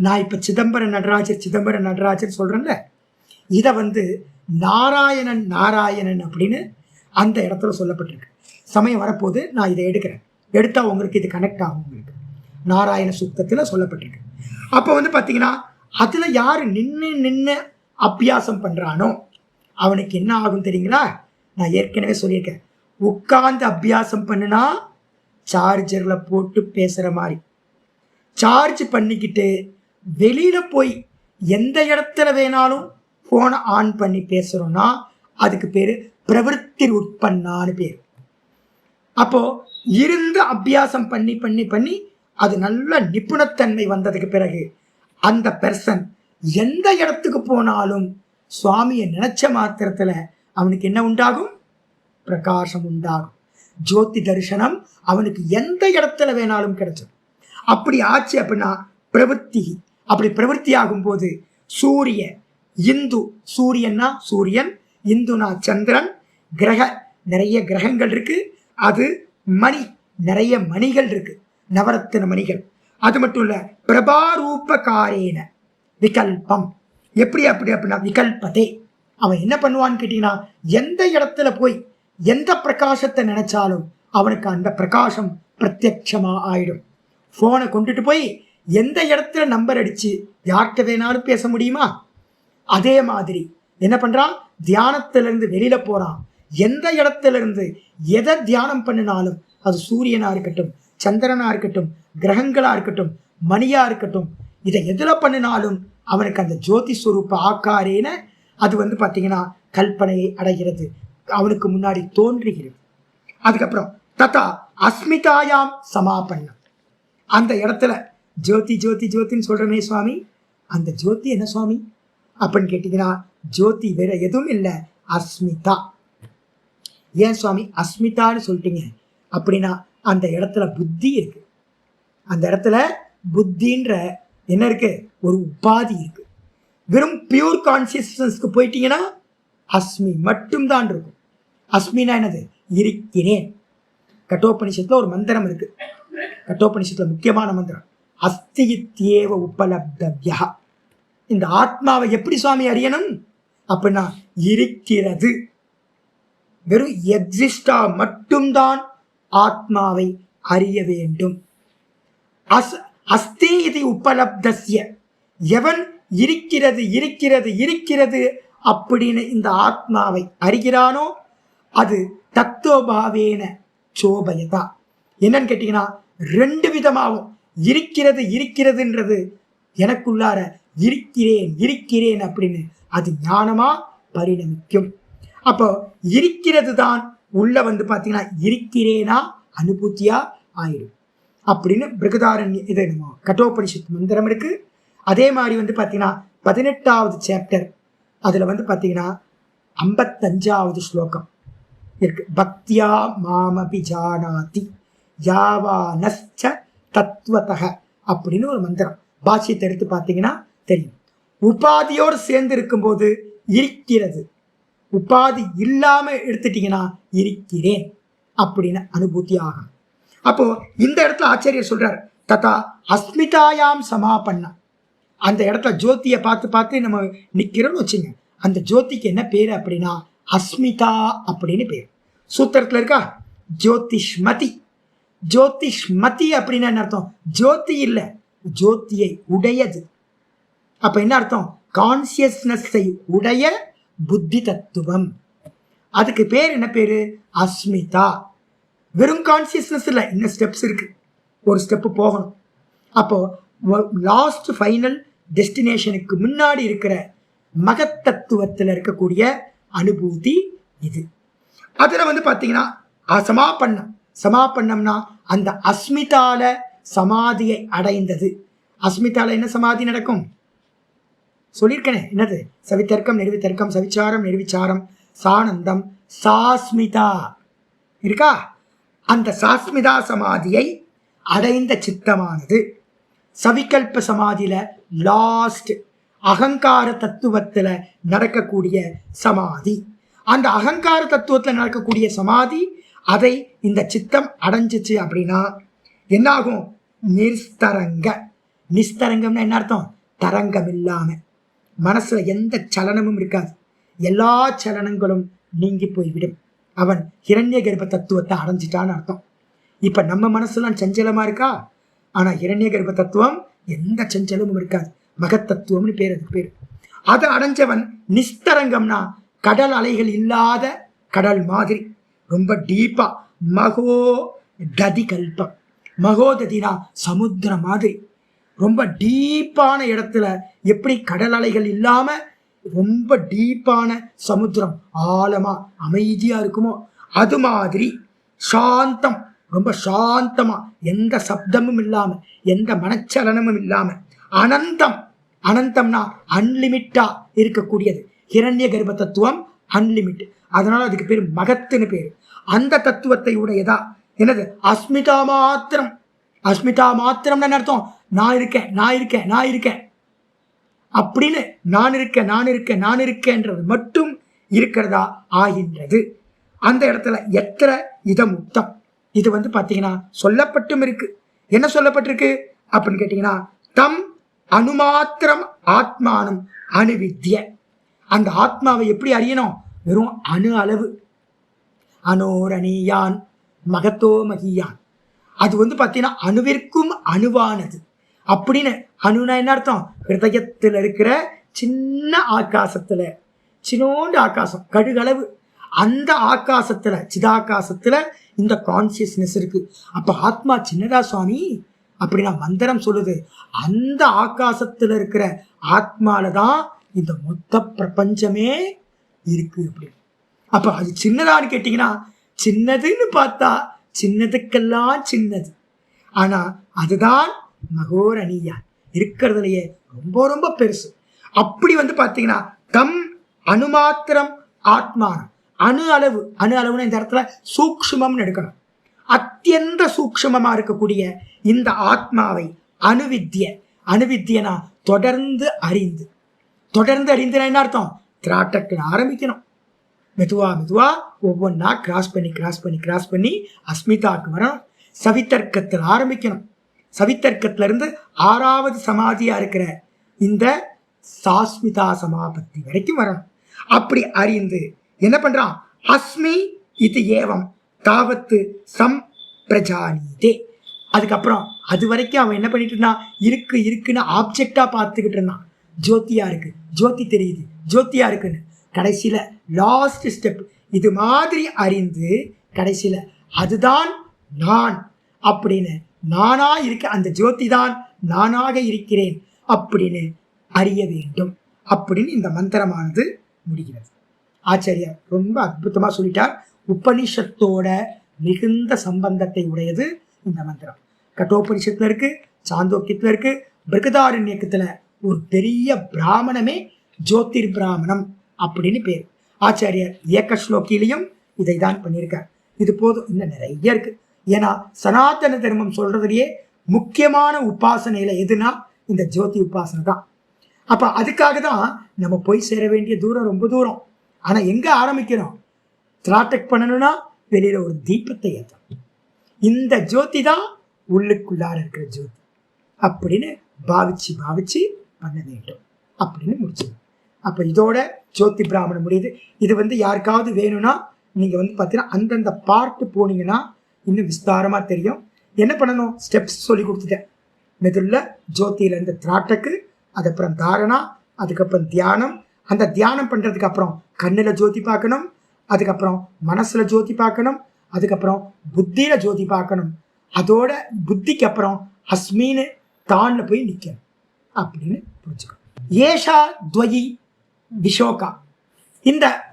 நான் இப்போ சிதம்பர நடராஜர் சொல்கிறேன்ல, இதை வந்து நாராயணன் அப்படின்னு அந்த இடத்துல சொல்லப்பட்டிருக்கு. சமயம் வரப்போது நான் இதை எடுத்தால் உங்களுக்கு இது கனெக்ட் ஆகும். உங்களுக்கு நாராயண சுக்தத்தில் சொல்லப்பட்டிருக்கு. அப்போ வந்து பார்த்தீங்கன்னா அதில் யார் நின்று அபியாசம் பண்ணுறானோ அவனுக்கு என்ன ஆகும் தெரியுங்களா? நான் ஏற்கனவே சொல்லியிருக்கேன். உட்கார்ந்து அபியாசம் பண்ணுனா சார்ஜரில் போட்டு பேசுகிற மாதிரி. சார்ஜ் பண்ணிக்கிட்டு வெளியில் போய் எந்த இடத்துல வேணாலும் ஃபோனை ஆன் பண்ணி பேசுகிறோன்னா அதுக்கு பேர் பிரவருத்தி உட்பன்னான்னு பேர். அப்போது இருந்து அபியாசம் பண்ணி பண்ணி பண்ணி அது நல்ல நிபுணத்தன்மை வந்ததுக்கு பிறகு அந்த பெர்சன் எந்த இடத்துக்கு போனாலும் சுவாமியை நினைச்ச மாத்திரத்தில் அவனுக்கு என்ன உண்டாகும்? பிரகாசம் உண்டாகும். ஜோதி தரிசனம் அவனுக்கு எந்த இடத்துல வேணாலும் கிடைச்சது. அப்படி ஆச்சு அப்படின்னா பிரவೃತ್ತಿ, அப்படி பிரவருத்தி ஆகும்போது சூரிய இந்து, சூரியன்னா சூரியன், இந்துனா சந்திரன், கிரக நிறைய கிரகங்கள் இருக்கு, அது மணி நிறைய மணிகள் இருக்கு, நவரத்தின மணிகள். அது மட்டும் இல்ல, பிரபாரூபகாரேன விகல்பம். எப்படி அப்படி அப்படின்னா விகல்பதே, அவன் என்ன பண்ணுவான்னு கேட்டீங்கன்னா, எந்த இடத்துல போய் எந்த பிரகாசத்தை நினைச்சாலும் அவனுக்கு அந்த பிரகாசம் பிரத்யட்சமா ஆயிடும். போனை கொண்டுட்டு போய் எந்த இடத்துல நம்பர் அடிச்சு யார்கிட்ட வேணாலும் பேச முடியுமா? அதே மாதிரி என்ன பண்றான், தியானத்திலிருந்து வெளியில போறான். எந்த இடத்துல இருந்து எதை தியானம் பண்ணினாலும், அது சூரியனா இருக்கட்டும், சந்திரனா இருக்கட்டும், கிரகங்களா இருக்கட்டும், மணியா இருக்கட்டும், இதை எதுல பண்ணினாலும் அவனுக்கு அந்த ஜோதி ஸ்வரூப ஆக்காரேன அது பாத்தீங்கன்னா கல்பனையை அடைகிறது, அவனுக்கு முன்னாடி தோன்றுகிறது. அதுக்கப்புறம் ததா அஸ்மிதாயாம் சமாபன்னம், அந்த இடத்துல ஜோதி ஜோதி ஜோதின்னு சொல்றமே சுவாமி, அந்த ஜோதி என்ன சுவாமி அப்படின்னு கேட்டீங்கன்னா, ஜோதி வேற எதுவும் இல்லை, அஸ்மிதா. ஏன் சுவாமி அஸ்மிதான்னு சொல்லிட்டீங்க அப்படின்னா, அந்த இடத்துல புத்தி இருக்கு. அந்த இடத்துல புத்தின்ற என்ன இருக்கு, ஒரு உபாதி இருக்கு. வெறும் பியூர் கான்சியஸ்னஸ்க்கு போயிட்டீங்கன்னா அஸ்மி மட்டும்தான் இருக்கும். அஸ்மினா என்னது, இருக்கிறேன். கட்டோபனிஷத்துல ஒரு மந்திரம் இருக்கு, கட்டோபனிஷத்துல முக்கியமான மந்திரம், அஸ்தியித்யேவ உபலப்தவ்யா. இந்த ஆத்மாவை எப்படி சுவாமி அறியணும் அப்படின்னா, இருக்கிறது, வெறும் எக்ஸிஸ்டா மட்டும்தான் ஆத்மாவை அறிய வேண்டும். அஸ்தி இது உபலப்தஸ்ய, எவன் இருக்கிறது இருக்கிறது இருக்கிறது அப்படின்னு இந்த ஆத்மாவை அறிகிறானோ அது தத்துவபாவேன சோபயதா. என்னன்னு கேட்டீங்கன்னா, ரெண்டு விதமாகும். இருக்கிறது இருக்கிறதுன்றது எனக்குள்ளார இருக்கிறேன் இருக்கிறேன் அப்படின்னு அது ஞானமா பரிணமிக்கும். அப்போ இருக்கிறது தான் உள்ள பாத்தீங்கன்னா இருக்கிறேனா அனுபூத்தியா ஆயிடும் அப்படின்னு பிருகதாரண்ய இது கட்டோபனிஷத் மந்திரம் இருக்கு. அதே மாதிரி பாத்தீங்கன்னா 18வது சாப்டர், அதுல பாத்தீங்கன்னா 55வது ஸ்லோகம் இருக்கு. பக்தியா மாமபி ஜானாதி யாவானஸ்ச தத்துவதக அப்படின்னு ஒரு மந்திரம். பாஷ்யத்தை எடுத்து பார்த்தீங்கன்னா தெரியும். உபாதியோடு சேர்ந்து இருக்கும்போது இருக்கிறது, உபாதி இல்லாம எடுத்துட்டீங்கன்னா இருக்கிறேன் அப்படின்னு அனுபூதி ஆகும். அப்போ இந்த இடத்துல ஆச்சாரியர் சொல்றார், ததா அஸ்மிதாயாம் சமாபன்னம். அந்த இடத்துல ஜோதியை பார்த்து பார்த்து நம்ம நிக்கிறோம்னு வச்சுங்க, அந்த ஜோதிக்கு என்ன பேரு அப்படின்னா அஸ்மிதா அப்படின்னு பேர். சூத்திரத்துல இருக்கா, ஜோதிஷ்மதி. ஜோதிஷ்மதி அப்படின்னு என்ன அர்த்தம், ஜோதி இல்லை, ஜோதியை உடையது. அப்ப என்ன அர்த்தம், கான்சியஸ்னஸை உடைய புத்தி தத்துவம். அதுக்கு பேர் என்ன பேரு, அஸ்மிதா. வெறும் கான்சியஸ்னஸ் இல்லை, இன்னும் ஸ்டெப்ஸ் இருக்கு, ஒரு ஸ்டெப்பு போகணும். அப்போ லாஸ்ட் ஃபைனல் டெஸ்டினேஷனுக்கு முன்னாடி இருக்கிற மகத்தத்துவத்தில் இருக்கக்கூடிய அனுபூதி இது. அதுல பாத்தீங்கன்னா சமாபன்னம். சமாபன்னம்னா அந்த அஸ்மிதால சமாதியை அடைந்தது. அஸ்மிதால என்ன சமாதி நடக்கும் சொல்லியிருக்கேனே, என்னது, சவித்தர்க்கம் நிர்வித்தர்க்கம் சவிச்சாரம் நிர்விச்சாரம் சானந்தம் சாஸ்மிதா இருக்கா. அந்த சாஸ்மிதா சமாதியை அடைந்த சித்தமானது சவிகல்ப சமாதியில லாஸ்ட் அகங்கார தத்துவத்துல நடக்கக்கூடிய சமாதி. அந்த அகங்கார தத்துவத்துல நடக்கக்கூடிய சமாதி, அதை இந்த சித்தம் அடைஞ்சிச்சு அப்படின்னா என்னாகும், நிஸ்தரங்க. நிஸ்தரங்கம்னா என்ன அர்த்தம், தரங்கம் இல்லாம, மனசுல எந்த சலனமும் இருக்காது, எல்லா சலனங்களும் நீங்கி போய்விடும். அவன் ஹிரண்ய கர்ப்ப தத்துவத்தை அடைஞ்சிட்டான்னு அர்த்தம். இப்ப நம்ம மனசுலாம் சஞ்சலமா இருக்கா, ஆனா ஹிரண்ய கர்ப்ப தத்துவம் எந்த சஞ்சலமும் இருக்காது, மகத்தத்துவம்னு பேர், அதுக்கு பேர். அதை அடைஞ்சவன் நிஸ்தரங்கம்னா கடல் அலைகள் இல்லாத கடல் மாதிரி, ரொம்ப டீப்பா. மகோ ததி கல்பம், மகோததினா சமுத்திரம் மாதிரி, ரொம்ப டீப்பான இடத்துல எப்படி கடல் அலைகள் இல்லாம ரொம்ப டீப்பான சமுத்திரம் ஆழமா அமைதியா இருக்குமோ அது மாதிரி சாந்தம், ரொம்ப சாந்தமா, எந்த சப்தமும் இல்லாம எந்த மனச்சலனமும் இல்லாம அனந்தம். அனந்தம்னா அன்லிமிட்டா இருக்கக்கூடியது. ஹிரண்ய கர்ப்ப தத்துவம் அன்லிமிட், அதனால அதுக்கு பேர் மகத்துன்னு பேரு. அந்த தத்துவத்தை உடையதா என்னது, அஸ்மிதா மாத்திரம். அஸ்மிதா மாத்திரம்னு அர்த்தம், நான் இருக்கேன் நான் இருக்கேன் நான் இருக்கேன் அப்படின்னு நான் இருக்கேன்றது மட்டும் இருக்கிறதா ஆகின்றது. அந்த இடத்துல எத்திர இதம் உத்தம், இது பார்த்தீங்கன்னா சொல்லப்பட்டும் இருக்கு. என்ன சொல்லப்பட்டிருக்கு அப்படின்னு கேட்டீங்கன்னா, தம் அணுமாத்திரம் ஆத்மானம் அணுவித்ய. அந்த ஆத்மாவை எப்படி அறியணும்? வெறும் அணு அளவு. அனோரணியான் மகத்தோ மகியான், அது பார்த்தீங்கன்னா அணுவிற்கும் அணுவானது அப்படின்னு. அணுனா என்ன அர்த்தம்? ஹிருதயத்தில் இருக்கிற சின்ன ஆகாசத்துல, சின்னோண்டு ஆகாசம், கடுகளவு, அந்த ஆகாசத்துல, சிதாகாசத்துல இந்த கான்சியஸ்னஸ் இருக்கு. அப்ப ஆத்மா சின்னதா சுவாமி அப்படின்னா மந்திரம் சொல்லுது, அந்த ஆகாசத்துல இருக்கிற ஆத்மாலதான் இந்த மொத்த பிரபஞ்சமே இருக்கு அப்படி. அப்ப அது சின்னதான்னு கேட்டீங்கன்னா, சின்னதுன்னு பார்த்தா சின்னதுக்கெல்லாம் சின்னது. ஆனா அதுதான் மகோரணியா இருக்கிறதுலையே ரொம்ப ரொம்ப பெருசு. அப்படி பார்த்தீங்கன்னா தம் அணுமாத்திரம் ஆத்மானம், அணு அளவு. அணு அளவுன்னு இந்த இடத்துல சூக்ஷ்மம்னு எடுக்கணும். அத்தியந்த சூக்ஷ்மமா இருக்கக்கூடிய இந்த ஆத்மாவை அணுவித்யனா தொடர்ந்து அறிந்து. தொடர்ந்து அறிந்துனா என்ன அர்த்தம்? திராட்டக்கு ஆரம்பிக்கணும். மெதுவா ஒவ்வொன்றா கிராஸ் பண்ணி அஸ்மிதாக்கு வரணும். சவித்தர்க்கத்தில் ஆரம்பிக்கணும். சவித்தர்க்கத்துல இருந்து 6வது சமாதியா இருக்கிற இந்த சாஸ்மிதா சமாபத்தி வரைக்கும் வரணும். அப்படி அறிந்து என்ன பண்றான்? அஸ்மி இது ஏவம் தாவத்து சம் பிரஜானீதே. அதுக்கப்புறம் அது வரைக்கும் அவன் என்ன பண்ணிட்டு இருந்தான்? இருக்குன்னு ஆப்ஜெக்டா பார்த்துக்கிட்டு இருந்தான். ஜோதியா இருக்கு, ஜோதி தெரியுது, ஜோதியா இருக்குன்னு. கடைசியில லாஸ்ட் ஸ்டெப் இது மாதிரி அறிந்து கடைசியில அதுதான் நான் அப்படின்னு, நானா இருக்க அந்த ஜோதி தான் நானாக இருக்கிறேன் அப்படின்னு அறிய வேண்டும் அப்படின்னு இந்த மந்திரமானது முடிகிறது. ஆச்சாரியார் ரொம்ப அற்புதமா சொல்லிட்டார். உபனிஷத்தோட மிகுந்த சம்பந்தத்தை உடையது இந்த மந்திரம். கட்டோபனிஷத்துல இருக்கு, சாந்தோக்கியத்துல இருக்கு, பிருகதாரண்யத்துல ஒரு பெரிய பிராமணமே ஜோதிர் பிராமணம் அப்படின்னு பேர். ஆச்சாரியார் ஏக ஸ்லோக்கிலையும் இதை தான் பண்ணியிருக்கார். இது போதும், இன்னும் நிறைய இருக்கு. ஏன்னா சனாதன தர்மம் சொல்றதுலயே முக்கியமான உபாசனையில எதுனா இந்த ஜோதி உபாசனை தான். அப்ப அதுக்காக தான் நம்ம போய் சேர வேண்டிய தூரம் ரொம்ப தூரம். ஆனா எங்க ஆரம்பிக்கிறோம்? திராட்டக் பண்ணணும்னா வெளியில ஒரு தீபத்தை ஏற்றணும். இந்த ஜோதி தான் உள்ளுக்குள்ளார இருக்கிற ஜோதி அப்படின்னு பாவிச்சு பண்ண வேண்டும் அப்படின்னு முடிச்சிடும். அப்ப இதோட ஜோதி பிராமணம் முடியுது. இது யாருக்காவது வேணும்னா நீங்க பார்த்தீங்கன்னா அந்தந்த பார்ட்டு போனீங்கன்னா இன்னும் விஸ்தாரமா தெரியும். என்ன பண்ணணும்? ஸ்டெப்ஸ் சொல்லி கொடுத்துட்டேன். மெதுல்ல ஜோதியில இருந்து திராட்டக்கு, அதுக்கப்புறம் தாரணா, அதுக்கப்புறம் தியானம். அந்த தியானம் பண்றதுக்கு அப்புறம் கண்ணுல ஜோதி பார்க்கணும், அதுக்கப்புறம் மனசுல ஜோதி பார்க்கணும், அதுக்கப்புறம் புத்தியில ஜோதி பார்க்கணும். அதோட புத்திக்கு அப்புறம் அஸ்மின்னு தான்ல போய் நிற்கணும் அப்படின்னு புரிஞ்சுக்கணும். ஏஷா துவயி விஷோகா.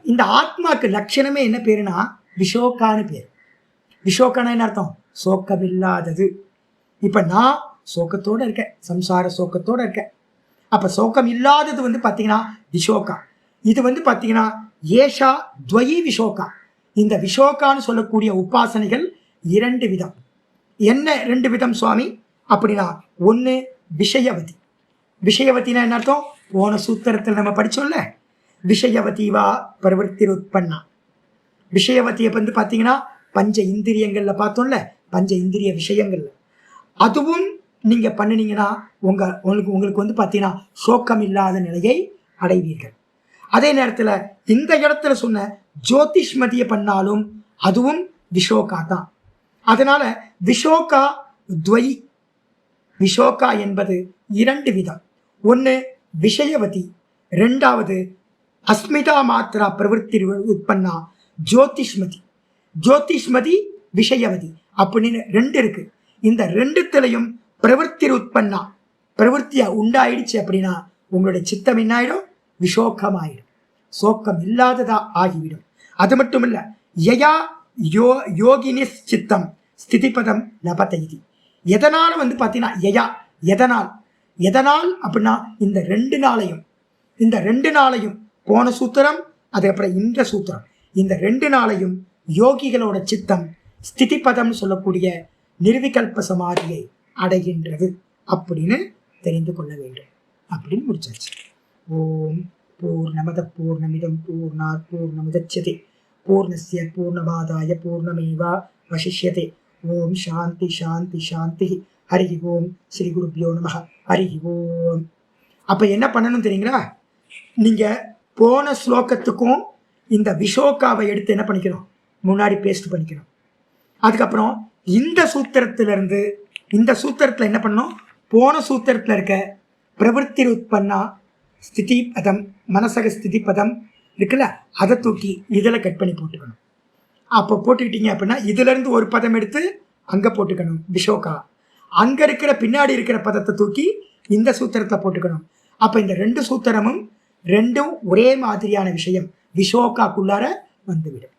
இந்த ஆத்மாக்கு லட்சணமே என்ன பேருனா விஷோகான்னு பேர். விஷோகான என்ன அர்த்தம்? சோக்கமில்லாதது. இப்ப நான் சோக்கத்தோட இருக்கேன், சம்சார சோக்கத்தோட இருக்கேன். அப்ப சோக்கம் இல்லாதது பார்த்தீங்கன்னா விஷோகா. இது பார்த்தீங்கன்னா ஏஷா துவயி விஷோகா. இந்த விஷோகான்னு சொல்லக்கூடிய உபாசனைகள் 2 விதம். என்ன 2 விதம் சுவாமி அப்படின்னா, ஒன்று விஷயவதி. விஷயவத்தினா என்ன அர்த்தம்? போன சூத்திரத்தில் நம்ம படிச்சோம்ல, விஷயவதி வா பிரவருத்தி உற்பன்னா. விஷயவதியை பார்த்தீங்கன்னா பஞ்ச இந்திரியங்கள்ல பார்த்தோம்ல, பஞ்ச இந்திரிய விஷயங்கள்ல அதுவும் நீங்க பண்ணினீங்கன்னா உங்களுக்கு பார்த்தீங்கன்னா சோக்கம் இல்லாத நிலையை அடைவீர்கள். அதே நேரத்தில் இந்த இடத்துல சொன்ன ஜோதிஷ்மதியை பண்ணாலும் அதுவும் விஷோகா தான். அதனால விஷோகா துவயி. விஷோகா என்பது 2 விதம். ஒன்று விஷயவதி, 2வது அஸ்மிதா மாத்திரா பிரவருத்தி உற்பன்னா ஜோதிஷ்மதி. ஜோதிஷ்மதி விஷயவதி அப்படின்னு 2 இருக்கு. இந்த 2த்துலையும் பிரவருத்தி உற்பன்னா, பிரவருத்தியா உண்டாயிடுச்சு அப்படின்னா உங்களுடைய சித்தம் என்ன ஆயிடும்? விஷோகம் ஆயிடும், சோக்கம் இல்லாததா ஆகிவிடும். அது மட்டும் இல்ல, யயா யோகினி சித்தம் ஸ்திதிபதம் லபதைதி. எதனால பார்த்தீங்கன்னா யயா, எதனால் அப்படின்னா இந்த 2 நாளையும் போன சூத்திரம், அதுக்கப்புறம் இந்த சூத்திரம், இந்த 2 நாளையும் யோகிகளோட சித்தம் ஸ்திதிபதம் சொல்லக்கூடிய நிர்விகல்ப சமாதியை அடைகின்றது அப்படின்னு தெரிந்து கொள்ள வேண்டும். அப்படின்னு முடிச்சாச்சு. ஓம் பூர்ணமத பூர்ணமிதம் பூர்ணாத் பூர்ணமுதச்யதே பூர்ணஸ்ய பூர்ணமாதாய பூர்ணமேவா வசிஷ்யதே. ஓம் சாந்தி சாந்தி சாந்தி. ஹரி ஓம். ஸ்ரீ குருப்யோ நமஹ. ஹரி ஓம். அப்போ என்ன பண்ணணும் தெரியுங்களா? நீங்கள் போன ஸ்லோகத்துக்கும் இந்த விஷோகாவை எடுத்து என்ன பண்ணிக்கணும், முன்னாடி பேஸ்ட் பண்ணிக்கணும். அதுக்கப்புறம் இந்த சூத்திரத்திலிருந்து இந்த சூத்திரத்தில் என்ன பண்ணணும், போன சூத்திரத்தில் இருக்க பிரவருத்தி உற்பன்னா ஸ்திதி பதம் மனசக ஸ்திதி பதம் இருக்குல்ல, அதை தூக்கி இதில் கட் பண்ணி போட்டுக்கணும். அப்போ போட்டுக்கிட்டீங்க அப்படின்னா இதுலேருந்து ஒரு பதம் எடுத்து அங்கே போட்டுக்கணும் விஷோகா. அங்கே இருக்கிற பின்னாடி இருக்கிற பதத்தை தூக்கி இந்த சூத்திரத்தில் போட்டுக்கணும். அப்போ இந்த ரெண்டு சூத்திரமும் ரெண்டும் ஒரே மாதிரியான விஷயம் விஷோகாக்குள்ளார வந்துவிடும்.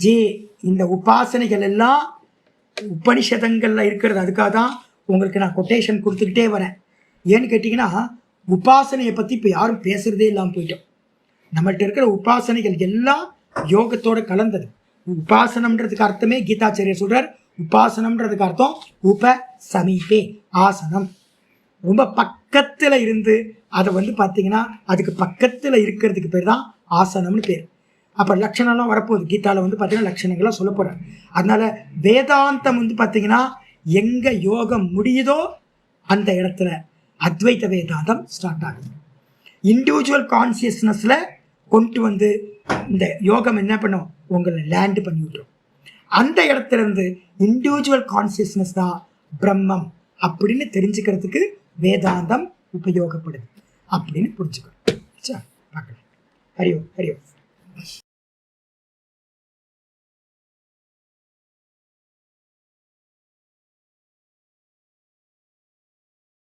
ஜி, இந்த உபாசனைகள் எல்லாம் உபனிஷதங்கள்ல இருக்கிறது. அதுக்காக தான் உங்களுக்கு நான் கொட்டேஷன் கொடுத்துக்கிட்டே வரேன். ஏன்னு கேட்டிங்கன்னா, உபாசனையை பற்றி இப்போ யாரும் பேசுகிறதே இல்லாமல் போயிட்டோம். நம்மள்கிட்ட இருக்கிற உபாசனைகள் எல்லாம் யோகத்தோட கலந்தது. உபாசனம்ன்றதுக்கு அர்த்தமே கீதாச்சாரியர் சொல்றார், உபாசனம்ன்றதுக்கு அர்த்தம் உப சமீபே ஆசனம். ரொம்ப பக்கத்தில் இருந்து அதை பார்த்தீங்கன்னா அதுக்கு பக்கத்தில் இருக்கிறதுக்கு பேர் தான் ஆசனம்னு பேர். அப்போ லட்சணம்லாம் வரப்போகுது. கீதாவில் பார்த்தீங்கன்னா லட்சணங்கள்லாம் சொல்ல போகிறார். அதனால வேதாந்தம் பார்த்தீங்கன்னா எங்கே யோகம் முடியுதோ அந்த இடத்துல அத்வைத வேதாந்தம் ஸ்டார்ட் ஆகுது. இண்டிவிஜுவல் கான்சியஸ்னஸில் கொண்டு இந்த யோகம் என்ன பண்ணும், உங்களை லேண்டு பண்ணி விட்டுரும். அந்த இடத்துல இருந்து இண்டிவிஜுவல் கான்சியஸ்னஸ் தான் பிரம்மம் அப்படின்னு தெரிஞ்சுக்கிறதுக்கு வேதாந்தம் உபயோகப்படுது அப்படின்னு புரிஞ்சுக்கணும். பார்க்கலாம். ஹரி ஓம். ஹரி ஓம்.